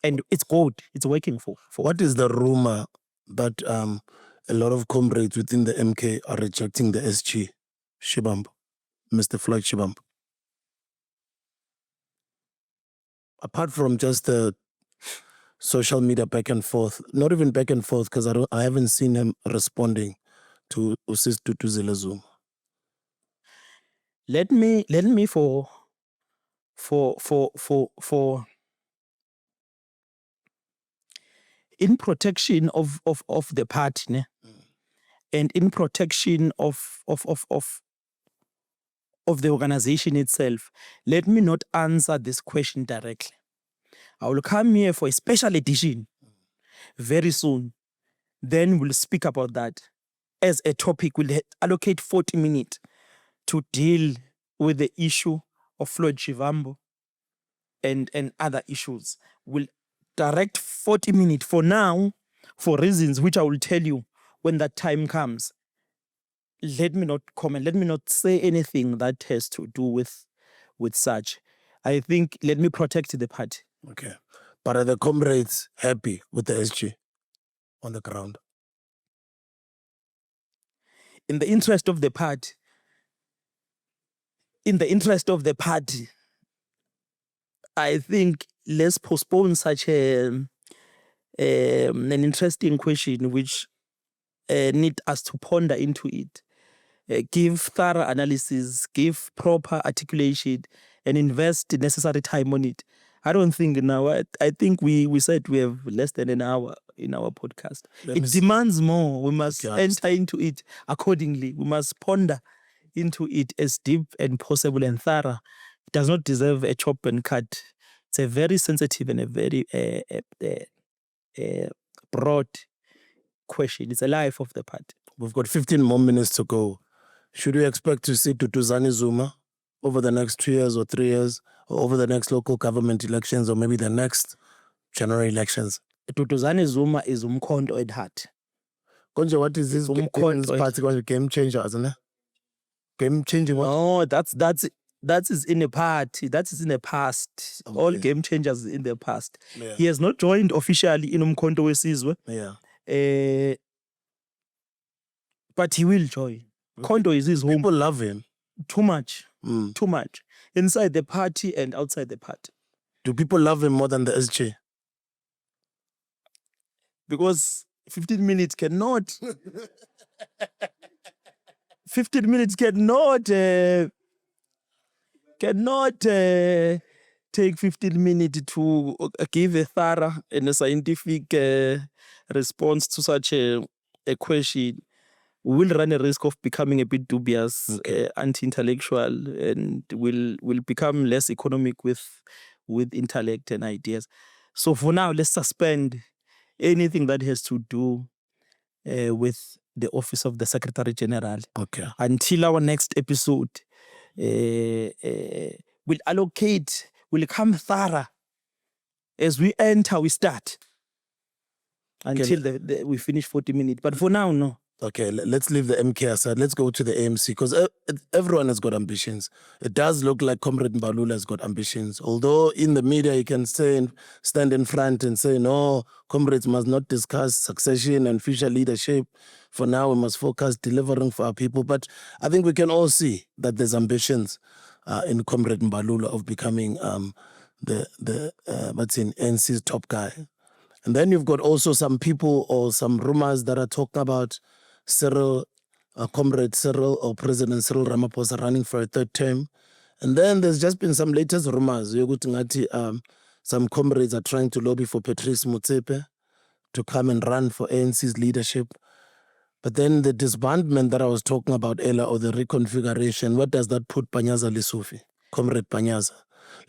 And it's good. It's working for. What is the rumor that a lot of comrades within the MK are rejecting the SG, Shivambu, Mr. Floyd Shivambu? Apart from just the social media back and forth, not even back and forth, because I haven't seen him responding to Sis Duduzile Zuma? Let me for in protection of the party, ne? And in protection of the organization itself, let me not answer this question directly. I will come here for a special edition very soon. Then we'll speak about that as a topic. We'll allocate 40 minutes to deal with the issue of Floyd Shivambu and other issues. We'll direct 40 minutes for now, for reasons which I will tell you when that time comes. Let me not comment. Let me not say anything that has to do with such. I think let me protect the party. Okay. But are the comrades happy with the SG on the ground? In the interest of the party, I think let's postpone such an interesting question which need us to ponder into it. Give thorough analysis, give proper articulation, and invest the necessary time on it. I don't think now, I think we said we have less than an hour in our podcast. It demands more. We must enter into it accordingly. We must ponder into it as deep and possible and thorough. It does not deserve a chop and cut. It's a very sensitive and a very broad question. It's the life of the party. We've got 15 more minutes to go. Should we expect to see Duduzile Zuma over the next 2 years or 3 years, or over the next local government elections, or maybe the next general elections? Duduzile Zuma is umkhonto at heart. Konje, what is this party game changer, isn't it? Game changing what? No, that is in the party. That is in the past. Okay. All game changers in the past. Yeah. He has not joined officially in umkhonto wesizwe. Yeah. But he will join. Kondo is his home. People love him. Too much. Too much. Inside the party and outside the party. Do people love him more than the SJ? Because 15 minutes cannot... 15 minutes cannot take 15 minutes to give a thorough and a scientific response to such a question. We will run a risk of becoming a bit dubious, anti-intellectual, and will become less economic with intellect and ideas. So for now, let's suspend anything that has to do with the office of the Secretary General. Okay. Until our next episode, we'll come thorough. As we enter, we start. Until we finish 40 minutes. But for now, no. Okay, let's leave the MK aside. Let's go to the ANC, because everyone has got ambitions. It does look like Comrade Mbalula has got ambitions. Although in the media you can stand in front and say, no, comrades must not discuss succession and future leadership. For now, we must focus delivering for our people. But I think we can all see that there's ambitions in Comrade Mbalula of becoming NC's top guy. And then you've got also some people or some rumors that are talking about Cyril, Comrade Cyril or President Cyril Ramaphosa running for a third term. And then there's just been some latest rumors. Some comrades are trying to lobby for Patrice Motsepe to come and run for ANC's leadership. But then the disbandment that I was talking about earlier, or the reconfiguration, what does that put Panyaza Lesufi, Comrade Panyaza?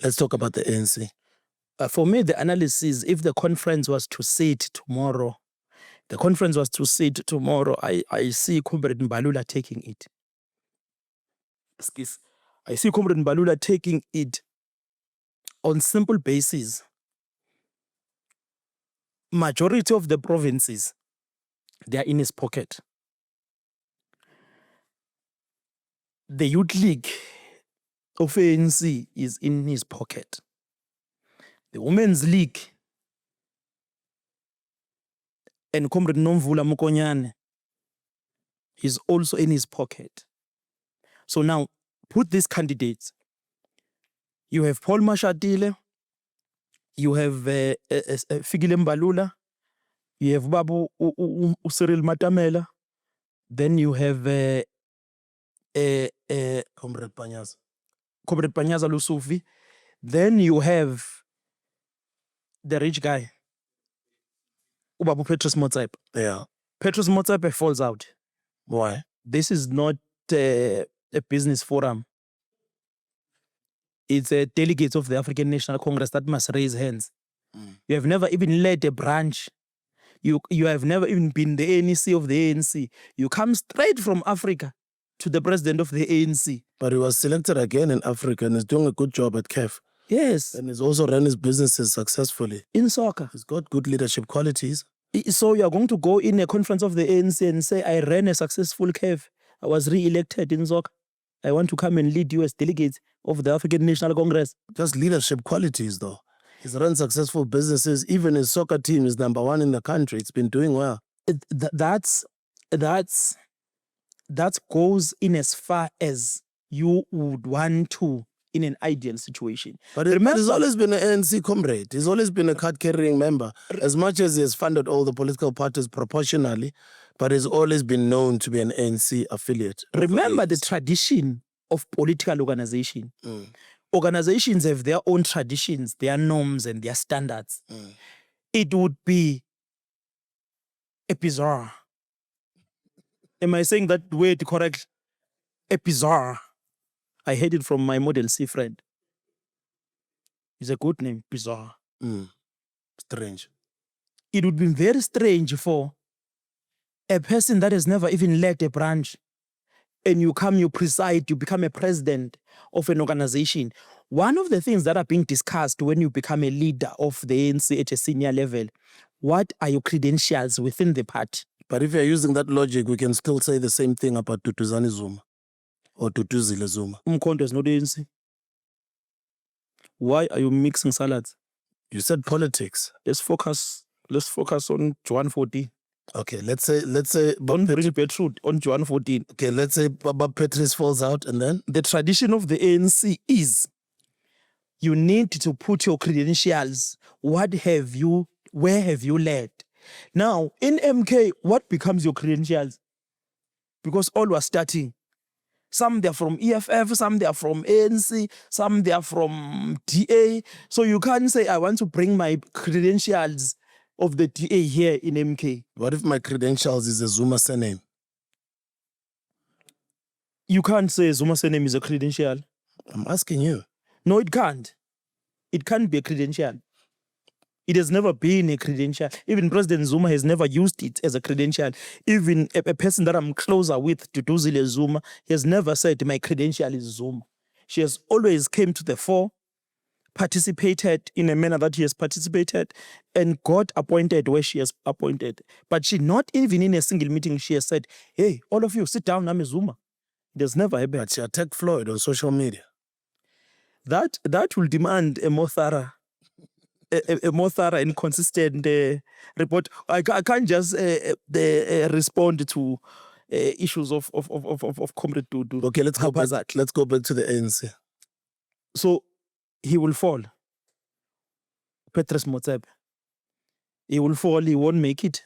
Let's talk about the ANC. For me, the analysis, if the conference was to sit tomorrow, I see Comrade Mbalula taking it. I see Comrade Mbalula taking it on simple basis. Majority of the provinces, they are in his pocket. The Youth League of ANC is in his pocket. The Women's League and Comrade Nomvula Mokonyane is also in his pocket. So now, put these candidates. You have Paul Mashatile, you have Fikile Mbalula, you have Babu Cyril Matamela, Then you have Comrade Panyas. Comrade Panyaza Lusufi. Then you have the rich guy, Ubabu Petrus Motsepe. Yeah. Petrus Motsepe falls out. Why? This is not a business forum. It's a delegates of the African National Congress that must raise hands. You have never even led a branch. You have never even been the ANC of the ANC. You come straight from Africa to the president of the ANC. But he was selected again in Africa and is doing a good job at KEF. Yes, And he's also run his businesses successfully. in soccer. He's got good leadership qualities. So you are going to go in a conference of the ANC and say, I ran a successful CAF. I was re-elected in soccer. I want to come and lead you as delegate of the African National Congress. Just leadership qualities, though. He's run successful businesses. Even his soccer team is #1 in the country. It's been doing well. That goes in as far as you would want to in an ideal situation. But he's always been an ANC comrade. He's always been a card-carrying member. As much as he has funded all the political parties proportionally, but he's always been known to be an ANC affiliate. Remember the tradition of political organization. Organizations have their own traditions, their norms, and their standards. It would be a bizarre. Am I saying that word correct? A bizarre. I heard it from my Model C friend. It's a good name, bizarre. Strange. It would be very strange for a person that has never even led a branch, and you preside, you become a president of an organization. One of the things that are being discussed when you become a leader of the ANC at a senior level, what are your credentials within the party? But if you're using that logic, we can still say the same thing about Duduzile Zuma or Duduzile Zuma. Umkhonto is not ANC. Why are you mixing salads? You said politics. Let's focus on Juan 14. Okay, let's say Don't bring beetroot on Juan 14. okay, let's say Baba Petrus falls out, and then The tradition of the ANC is you need to put your credentials. Where have you led? Now, in MK, what becomes your credentials? Because all were starting. Some they are from EFF, some they are from ANC, some they are from DA. So you can't say, I want to bring my credentials of the DA here in MK. what if my credentials is a Zuma surname? You can't say Zuma surname is a credential. I'm asking you. No, it can't. It can't be a credential. It has never been a credential. Even President Zuma has never used it as a credential. Even a person that I'm closer with, Duduzile Zuma, he has never said my credential is Zuma. She has always came to the fore, participated in a manner that she has participated, and got appointed where she has appointed. But she, not even in a single meeting, she has said, hey, all of you, sit down, I'm a Zuma. It has never happened. But she attacked Floyd on social media. That will demand a more thorough and consistent report. I can't just respond to issues of Comrade Dudu. Okay, let's go back to the ANC. So he will fall. Petrus Motsepe. He will fall, he won't make it.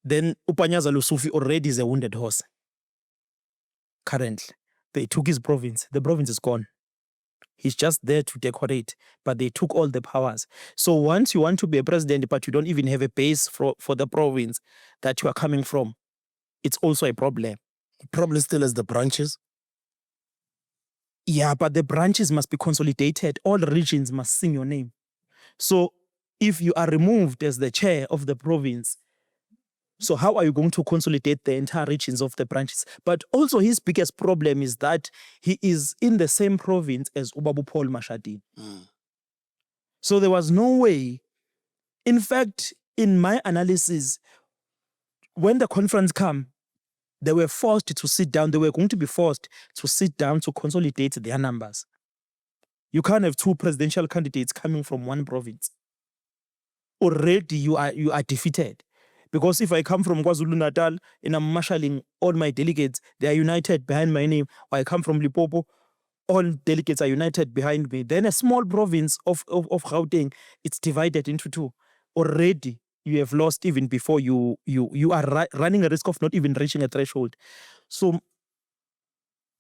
Then Upanyaza Lusufi already is a wounded horse. Currently. They took his province. The province is gone. He's just there to decorate, but they took all the powers. So once you want to be a president, but you don't even have a base for the province that you are coming from, it's also a problem. Probably still has the branches. Yeah, but the branches must be consolidated. All regions must sing your name. So if you are removed as the chair of the province, so how are you going to consolidate the entire regions of the branches? But also his biggest problem is that he is in the same province as Ubabu Paul Mashadin. So there was no way. In fact, in my analysis, when the conference came, they were forced to sit down. They were going to be forced to sit down to consolidate their numbers. You can't have two presidential candidates coming from one province. Already you are defeated. Because if I come from KwaZulu-Natal and I'm marshalling all my delegates, they are united behind my name. Or I come from Limpopo, all delegates are united behind me. Then a small province of Gauteng, it's divided into two. Already you have lost even before you are running a risk of not even reaching a threshold. So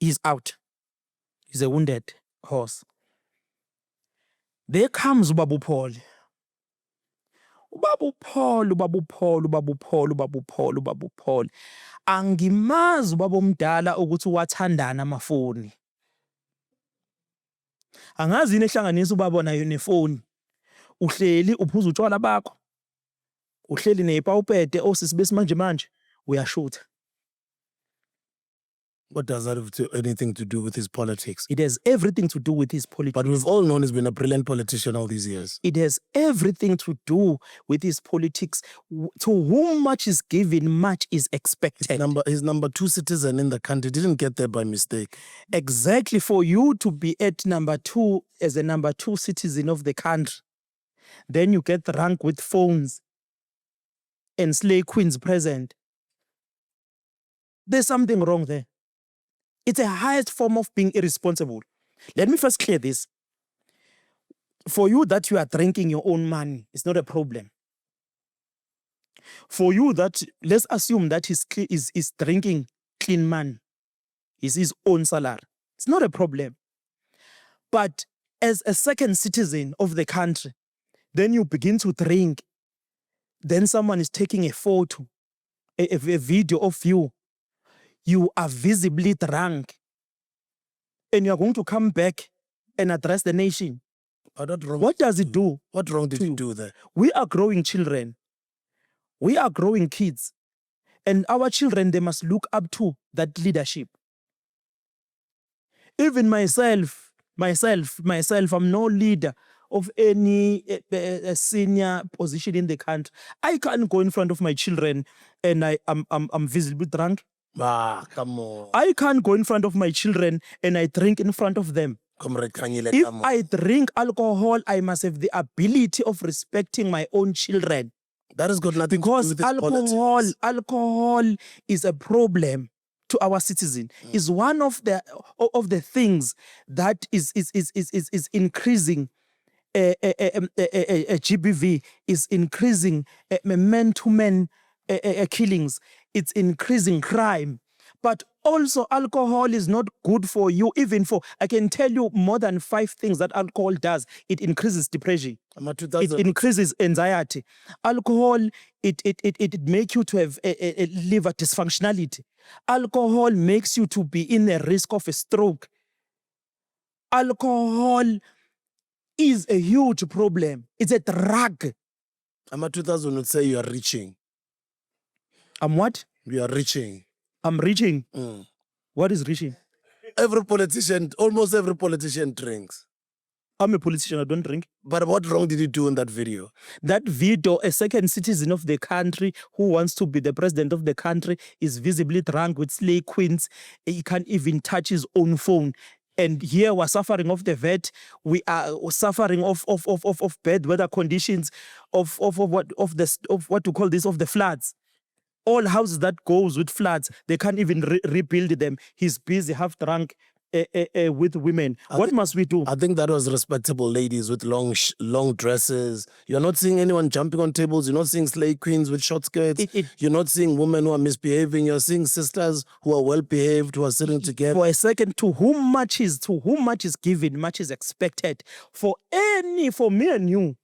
he's out. He's a wounded horse. There comes Ubabu Paul. Ubabu Paul. Angimazi ubaba omdala ukuthi wathandana amafoni. Angazi yini ehlanganisa ubaba nayo nefoni. Uhleli uphuza utshwala bakho. Uhleli nepawupete osisi besimanje manje uyashutha. What does that have anything to do with his politics? It has everything to do with his politics. But we've all known he's been a brilliant politician all these years. It has everything to do with his politics. To whom much is given, much is expected. His number 2 citizen in the country didn't get there by mistake. Exactly. For you to be at number 2 as a number 2 citizen of the country, then you get drunk with phones and slay queens present. There's something wrong there. It's a highest form of being irresponsible. Let me first clear this. For you that you are drinking your own money, it's not a problem. For you that, let's assume that he's drinking clean money, is his own salary. It's not a problem. But as a second citizen of the country, then you begin to drink. Then someone is taking a photo, a video of you. You are visibly drunk. And you are going to come back and address the nation. What does it do? What wrong did you do there? We are growing children. We are growing kids. And our children, they must look up to that leadership. Even myself, I'm no leader of any senior position in the country. I can't go in front of my children and I'm visibly drunk. Come on. I can't go in front of my children and I drink in front of them. Comrade KHANYILE, If I drink alcohol, I must have the ability of respecting my own children. That has got nothing to do with his politics. Alcohol is a problem to our citizen. Is one of the things that is increasing GBV, is increasing man-to-man killings. It's increasing crime. But also alcohol is not good for you, even for, I can tell you more than 5 things that alcohol does. It increases depression. It increases anxiety. Alcohol, it makes you to have a liver dysfunctionality. Alcohol makes you to be in a risk of a stroke. Alcohol is a huge problem. It's a drug. Ama 2000 would say you are reaching. I'm what? You are reaching. I'm reaching. What is reaching? Almost every politician drinks. I'm a politician, I don't drink. But what wrong did you do in that video? That video, a second citizen of the country who wants to be the president of the country is visibly drunk with slay queens. He can't even touch his own phone. And here we're suffering of the vet. We are suffering of bad weather conditions, of what to call this, of the floods. All houses that goes with floods, they can't even rebuild them. He's busy, half drunk, with women. What must we do? I think that was respectable ladies with long dresses. You're not seeing anyone jumping on tables. You're not seeing slay queens with short skirts. You're not seeing women who are misbehaving. You're seeing sisters who are well behaved, who are sitting together. For a second, to whom much is given, much is expected. For me and you,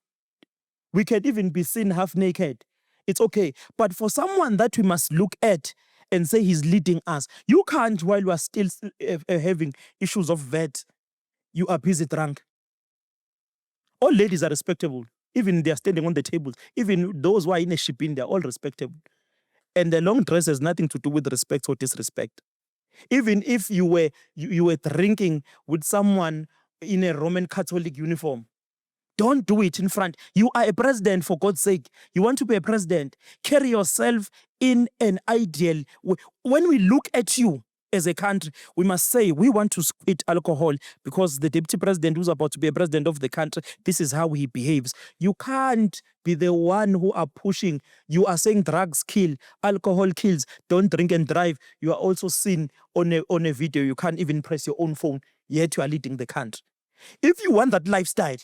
we can even be seen half naked. It's okay. But for someone that we must look at and say he's leading us, you can't, while you are still having issues of vet, you are busy drunk. All ladies are respectable. Even they are standing on the tables. Even those who are in a shipping, they're all respectable. And the long dress has nothing to do with respect or disrespect. Even if you were drinking with someone in a Roman Catholic uniform, don't do it in front. You are a president, for God's sake. You want to be a president. Carry yourself in an ideal way. When we look at you as a country, we must say we want to quit alcohol because the deputy president who's about to be a president of the country, this is how he behaves. You can't be the one who are pushing. You are saying drugs kill, alcohol kills, don't drink and drive. You are also seen on a video. You can't even press your own phone, yet you are leading the country. If you want that lifestyle,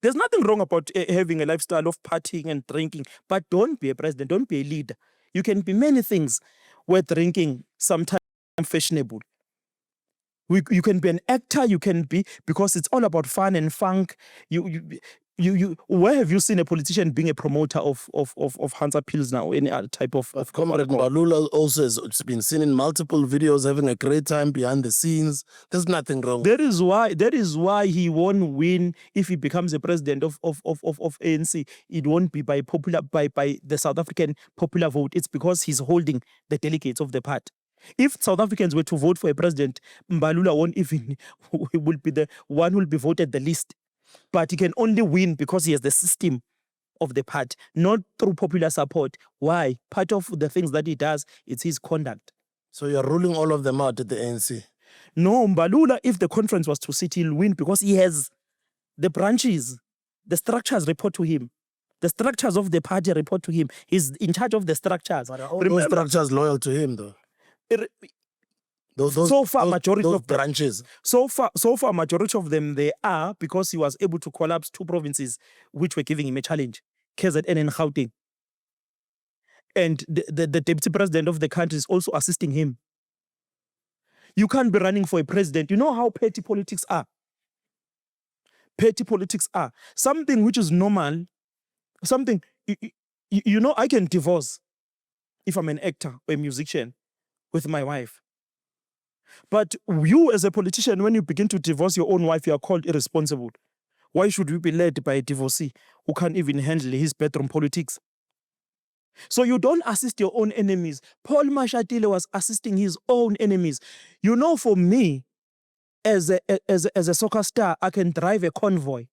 There's nothing wrong about having a lifestyle of partying and drinking, but don't be a president, don't be a leader. You can be many things where drinking sometimes fashionable. You can be an actor, you can be, because it's all about fun and funk. Where have you seen a politician being a promoter of Hansa pills now, any other type of Comrade Mbalula also has been seen in multiple videos having a great time behind the scenes. There's nothing wrong. That is why he won't win if he becomes a president of ANC. It won't be by the South African popular vote. It's because he's holding the delegates of the party. If South Africans were to vote for a president, Mbalula won't even he will be the one who will be voted the least. But he can only win because he has the system of the party, not through popular support. Why? Part of the things that he does, it's his conduct. So you're ruling all of them out at the ANC? No, Mbalula, if the conference was to sit, he'll win because he has the branches, the structures report to him. The structures of the party report to him. He's in charge of the structures. But are all those structures loyal to him, though? Majority of branches. So far, majority of them they are, because he was able to collapse 2 provinces which were giving him a challenge, KZN and Gauteng. And the deputy president of the country is also assisting him. You can't be running for a president. You know how petty politics are. Petty politics are something which is normal. Something you know, I can divorce if I'm an actor or a musician with my wife. But you as a politician, when you begin to divorce your own wife, you are called irresponsible. Why should we be led by a divorcee who can't even handle his bedroom politics? So you don't assist your own enemies. Paul Mashatile was assisting his own enemies. You know, for me, as a soccer star, I can drive a convoy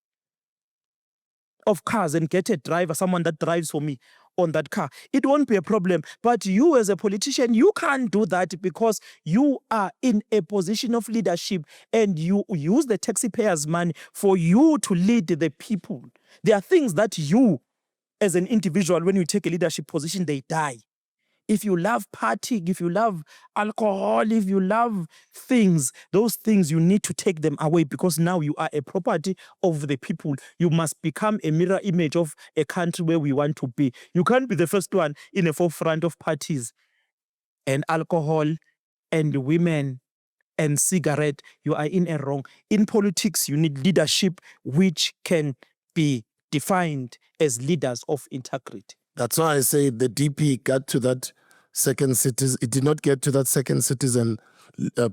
of cars and get a driver, someone that drives for me on that car. It won't be a problem. But you as a politician, you can't do that because you are in a position of leadership and you use the taxpayers' money for you to lead the people. There are things that you, as an individual, when you take a leadership position, they die. If you love partying, if you love alcohol, if you love things, those things, you need to take them away because now you are a property of the people. You must become a mirror image of a country where we want to be. You can't be the first one in the forefront of parties and alcohol and women and cigarette. You are in a wrong. In politics, you need leadership which can be defined as leaders of integrity. That's why I say the DP got to that second citizen. It did not get to that second citizen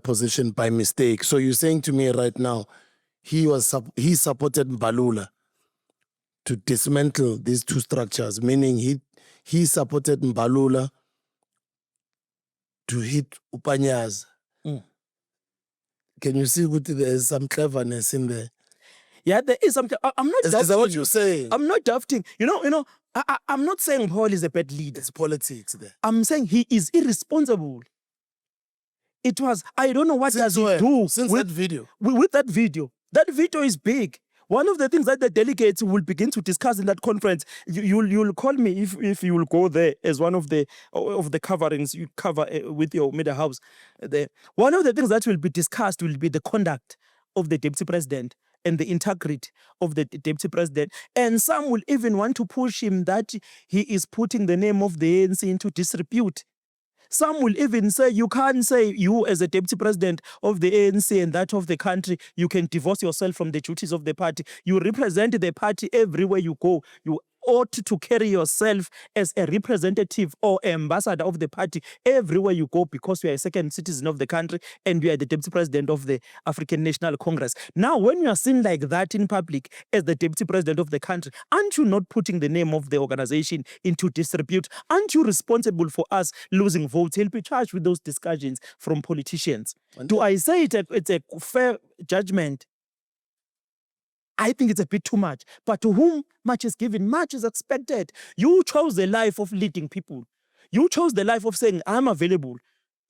position by mistake. So you're saying to me right now, he supported Mbalula to dismantle these 2 structures, meaning he supported Mbalula to hit Upanyaza. Can you see that there's some cleverness in there? Yeah, there is something. I'm not. Is that what you're saying? I'm not doubting. You know. I'm not saying Paul is a bad leader. It's politics there. I'm saying he is irresponsible. It was. I don't know what does he do that video. With that video. That video is big. One of the things that the delegates will begin to discuss in that conference, you'll call me if you will go there as one of the coverings you cover with your media house. There, one of the things that will be discussed will be the conduct of the deputy president and the integrity of the deputy president. And some will even want to push him that he is putting the name of the ANC into disrepute. Some will even say, you can't say you as a deputy president of the ANC and that of the country, you can divorce yourself from the duties of the party. You represent the party everywhere you go. You ought to carry yourself as a representative or ambassador of the party everywhere you go because you are a second citizen of the country and you are the deputy president of the African National Congress. Now, when you are seen like that in public as the deputy president of the country, aren't you not putting the name of the organization into disrepute? Aren't you responsible for us losing votes? He'll be charged with those discussions from politicians. Do I say it's a fair judgment? I think it's a bit too much. But to whom much is given, much is expected. You chose the life of leading people. You chose the life of saying, I'm available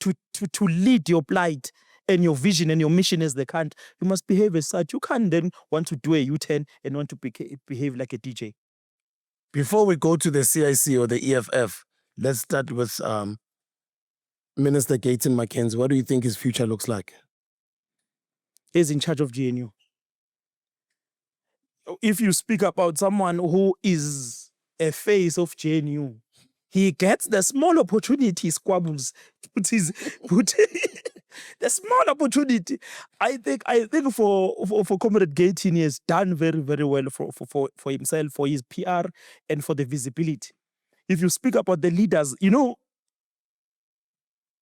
to lead your plight and your vision and your mission as the country. You must behave as such. You can't then want to do a U-turn and want to behave like a DJ. Before we go to the CIC or the EFF, let's start with Minister Gayton McKenzie. What do you think his future looks like? He's in charge of GNU. if you speak about someone who is a face of JNU, he gets the small opportunity, squabbles, put the small opportunity. I think for Comrade Gaten, he has done very, very well for himself, for his PR, and for the visibility. If you speak about the leaders,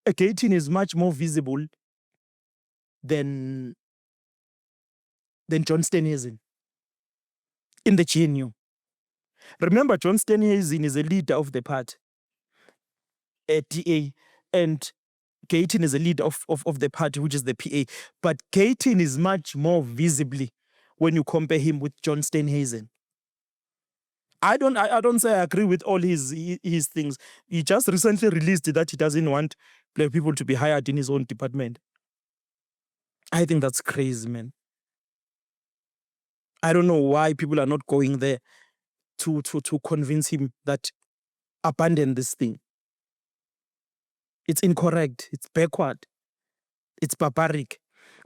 Gaten is much more visible than John Steenhuisen in the GNU. Remember, John Steenhuisen is a leader of the party, a DA, and Gaten is a leader of the party, which is the PA. But Gaten is much more visibly when you compare him with John Steenhuisen. I don't say I agree with all his things. He just recently released that he doesn't want black people to be hired in his own department. I think that's crazy, man. I don't know why people are not going there to convince him that abandon this thing. It's incorrect. It's backward. It's barbaric.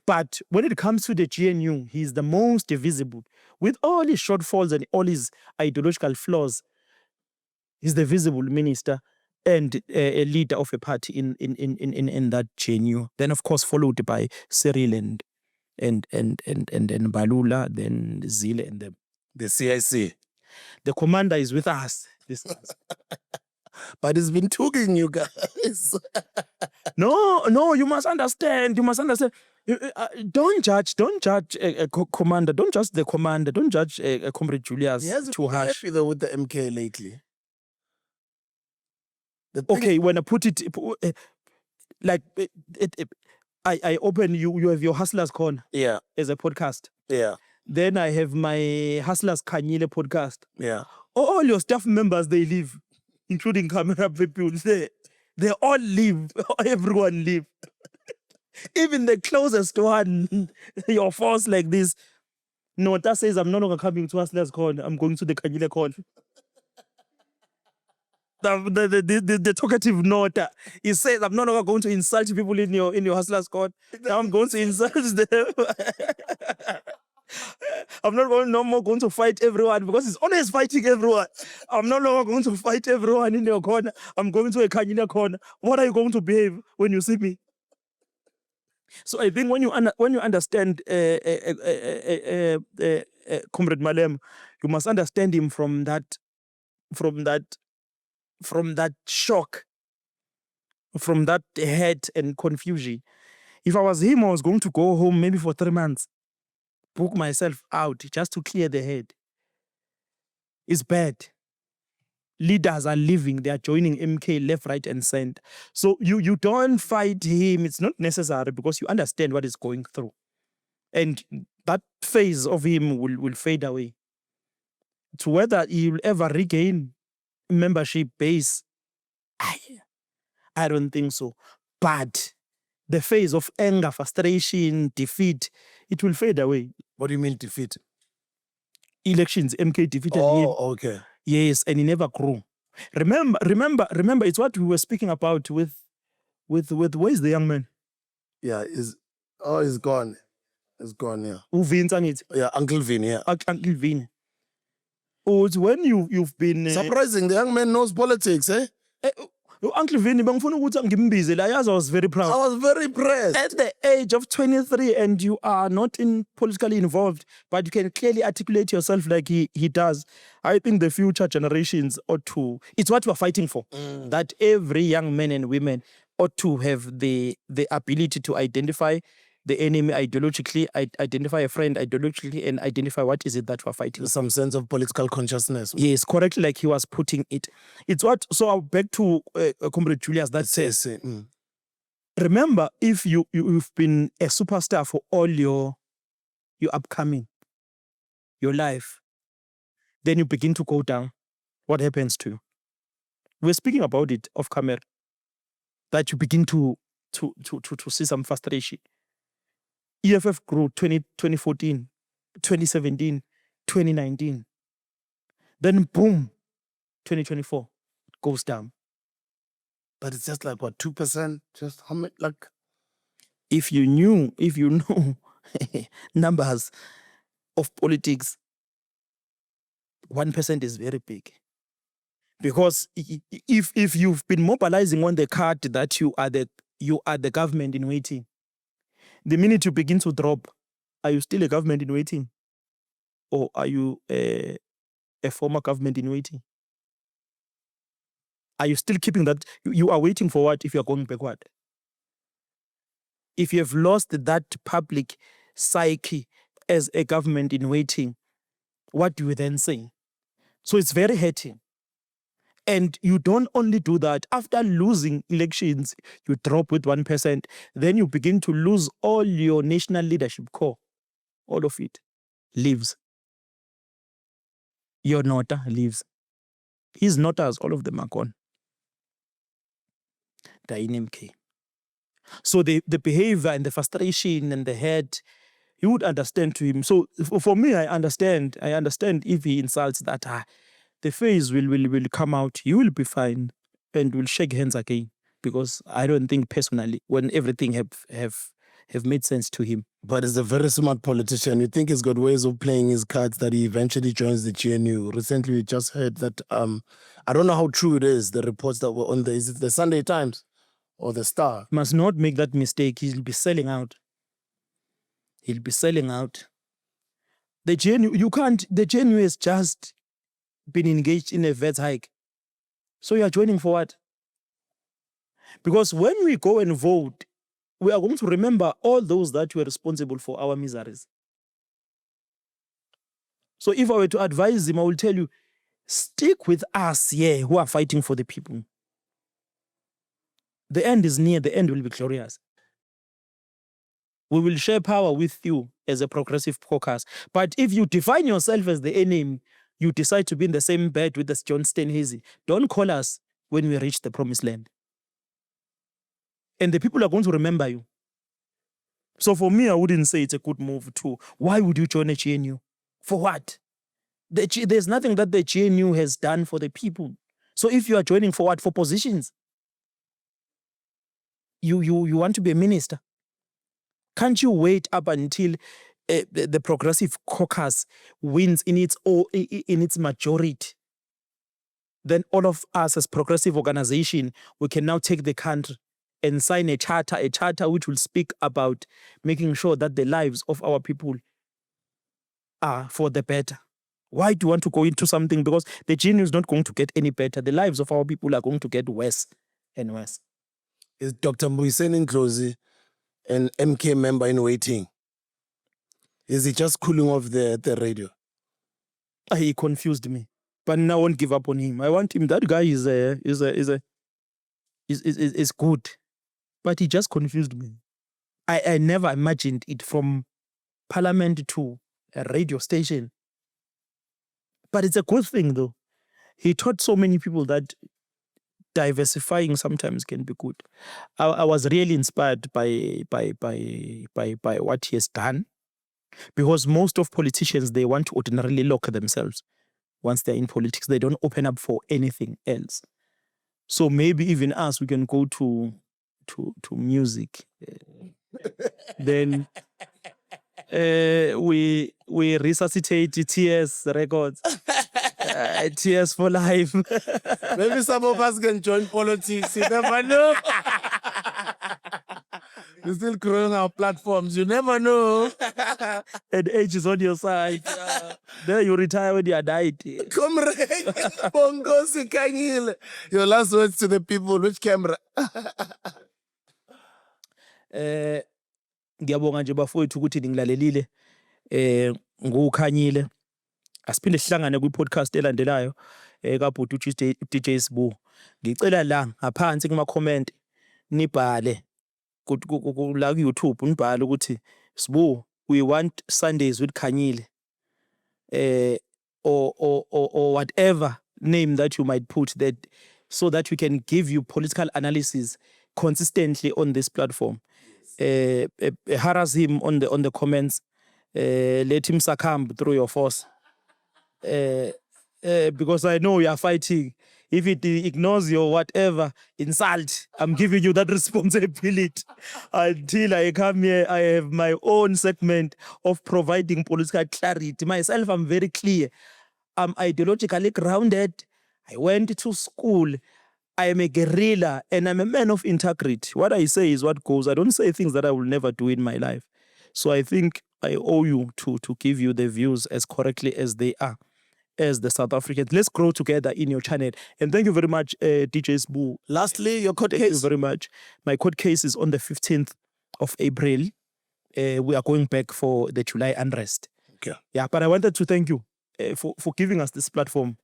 But when it comes to the GNU, he's the most visible. With all his shortfalls and all his ideological flaws, he's the visible minister and a leader of a party in that GNU. Then, of course, followed by Cyril and Balula, then Zile and them. The CIC. The commander is with us. But he's been talking, you guys. No, you must understand. Don't judge a commander. Don't judge the commander. Don't judge Comrade Julius too harsh. Happy though with the MK lately. Okay, when I put it like I open you have your Hustlers Corner as a podcast. Yeah. Then I have my Hustlers KHANYILE podcast. Yeah. All your staff members, they leave, including camera people. They all leave. Everyone leave. Even the closest one, your force like this. Nota says, I'm no longer coming to Hustlers Corner. I'm going to the KHANYILE Corner. The talkative Nota. He says, I'm no longer going to insult people in your Hustlers Corner. Now I'm going to insult them. I'm no more going to fight everyone because he's always fighting everyone. I'm no longer going to fight everyone in your corner. I'm going to a KHANYILE corner. What are you going to behave when you see me? So I think when you understand Comrade Malem, you must understand him from that shock, from that hurt and confusion. If I was him, I was going to go home maybe for 3 months. Book myself out just to clear the head. It's bad. Leaders are leaving. They are joining MK left, right, and center. So you don't fight him. It's not necessary because you understand what he's going through. And that phase of him will fade away. To whether he will ever regain membership base, I don't think so. But the phase of anger, frustration, defeat, it will fade away. What do you mean defeat? Elections, MK defeated him. Oh, okay. Yes, and he never grew. Remember, it's what we were speaking about with where's the young man? Yeah, he's gone. He's gone, yeah. Uvin, Yeah, Uncle Vin, yeah. Uncle Vin. Oh, it's when you've been... Surprising, the young man knows politics, eh? Uncle Vin, I was very proud. I was very impressed. At the age of 23 and you are not politically involved, but you can clearly articulate yourself like he does. I think the future generations ought to... It's what we're fighting for. That every young man and women ought to have the ability to identify the enemy ideologically, identify a friend ideologically, and identify what is it that we're fighting. Some sense of political consciousness. Yes, correctly, like he was putting it. It's what, so I'll back to Comrade Julius that says, remember, if you've been a superstar for all your upcoming, your life, then you begin to go down. What happens to you? We're speaking about it off camera, that you begin to see some frustration. EFF grew 2014, 2017, 2019. Then boom, 2024, it goes down. But it's just like, what, 2%? Just how much, like... If you know numbers of politics, 1% is very big. Because if you've been mobilizing on the card that you are the government in waiting, the minute you begin to drop, are you still a government in waiting? Or are you a former government in waiting? Are you still keeping that? You are waiting for what if you are going backward? If you have lost that public psyche as a government in waiting, what do you then say? So it's very hurting. And you don't only do that. After losing elections, you drop with 1%. Then you begin to lose all your national leadership core. All of it leaves. Your nota leaves. His notas, all of them are gone. They're in MK. So the behavior and the frustration and the hurt, you would understand to him. So for me, I understand if he insults that, the face will come out. You will be fine and we'll shake hands again. Because I don't think personally, when everything have made sense to him. But he's a very smart politician. You think he's got ways of playing his cards that he eventually joins the GNU. Recently, we just heard that, I don't know how true it is, the reports that were on is it the Sunday Times or the Star? Must not make that mistake. He'll be selling out. He'll be selling out. The GNU has just been engaged in a VAT hike. So you are joining for what? Because when we go and vote, we are going to remember all those that were responsible for our miseries. So if I were to advise him, I will tell you, stick with us here who are fighting for the people. The end is near. The end will be glorious. We will share power with you as a progressive caucus. But if you define yourself as the enemy, you decide to be in the same bed with the John Steinhazy, don't call us when we reach the promised land. And the people are going to remember you. So for me, I wouldn't say it's a good move too. Why would you join a GNU? For what? There's nothing that the GNU has done for the people. So if you are joining for what? For positions? You want to be a minister? Can't you wait up until the progressive caucus wins in its majority? Then all of us as progressive organization, we can now take the country and sign a charter which will speak about making sure that the lives of our people are for the better. Why do you want to go into something? Because the GNU is not going to get any better. The lives of our people are going to get worse and worse. Is Dr. Mbuyiseni Ndlozi an MK member in waiting? Is he just cooling off the radio? He confused me. But I won't give up on him. I want him. That guy is good. But he just confused me. I never imagined it from parliament to a radio station. But it's a good thing, though. He taught so many people that diversifying sometimes can be good. I was really inspired by what he has done, because most of politicians, they want to ordinarily lock themselves. Once they're in politics, they don't open up for anything else. So maybe even us, we can go to music. Then we resuscitate TS records. TS for life. Maybe some of us can join politics. You never know. We're still growing our platforms. You never know. And age is on your side. There you retire when you are died. Comrade, Bongosi KHANYILE. Your last words to the people. Which camera? Ngiyabonga nje bafowethu ukuthi ningilalelile. NguKhanyile. Asiphinde sihlangane kwi-podcast elandelayo kabhuti DJ Sibu. Ngicela la ngaphansi kuma comment nibhale la ku YouTube nibhale ukuthi Sibu, we want Sundays with Khanyile. Or whatever name that you might put that, so that we can give you political analysis consistently on this platform. Harass him on the comments. Let him succumb through your force. Because I know you are fighting. If it ignores your whatever insult, I'm giving you that responsibility. Until I come here, I have my own segment of providing political clarity. Myself, I'm very clear. I'm ideologically grounded. I went to school. I am a guerrilla and I'm a man of integrity. What I say is what goes. I don't say things that I will never do in my life. So I think I owe you to give you the views as correctly as they are, as the South Africans. Let's grow together in your channel. And thank you very much, DJ Sbu. Lastly, your court Thank case. you very much. My court case is on the 15th of April. We are going back for the July unrest. Okay. Yeah, but I wanted to thank you for giving us this platform,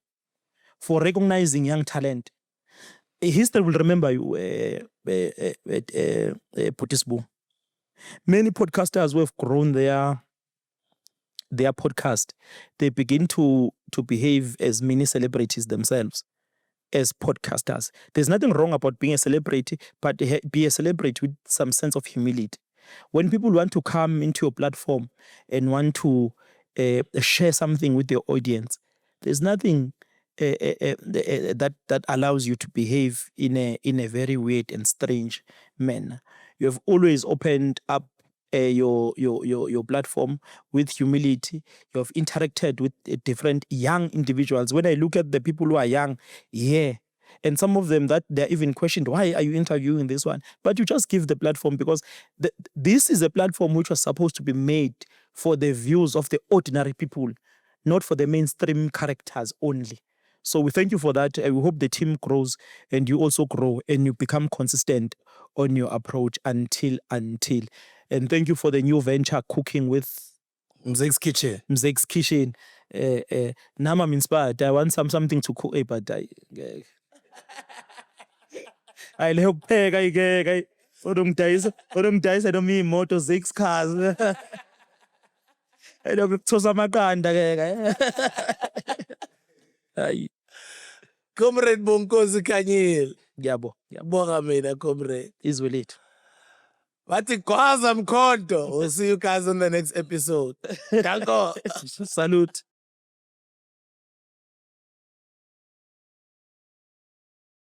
for recognizing young talent. History will remember you, Putisbu. Many podcasters who have grown their podcast, they begin to behave as mini celebrities themselves, as podcasters. There's nothing wrong about being a celebrity, but be a celebrity with some sense of humility. When people want to come into your platform and want to share something with your audience, there's nothing that allows you to behave in a very weird and strange manner. You have always opened up your platform with humility. You have interacted with different young individuals. When I look at the people who are young, and some of them that they're even questioned, why are you interviewing this one? But you just give the platform because this is a platform which was supposed to be made for the views of the ordinary people, not for the mainstream characters only. So we thank you for that. We hope the team grows and you also grow and you become consistent on your approach until. And thank you for the new venture, cooking with Mzek's Kitchen. Mzek's Kitchen. Now I'm inspired. I want something to cook, but I help peg. I don't dice. I don't mean motor 6 cars. I don't toss my Comrade Bonginkosi KHANYILE. Yabo. Bonga mina, comrade. Is will it. Wathi gwaza mkhonto. We'll see you guys on the next episode. Danko. Salute.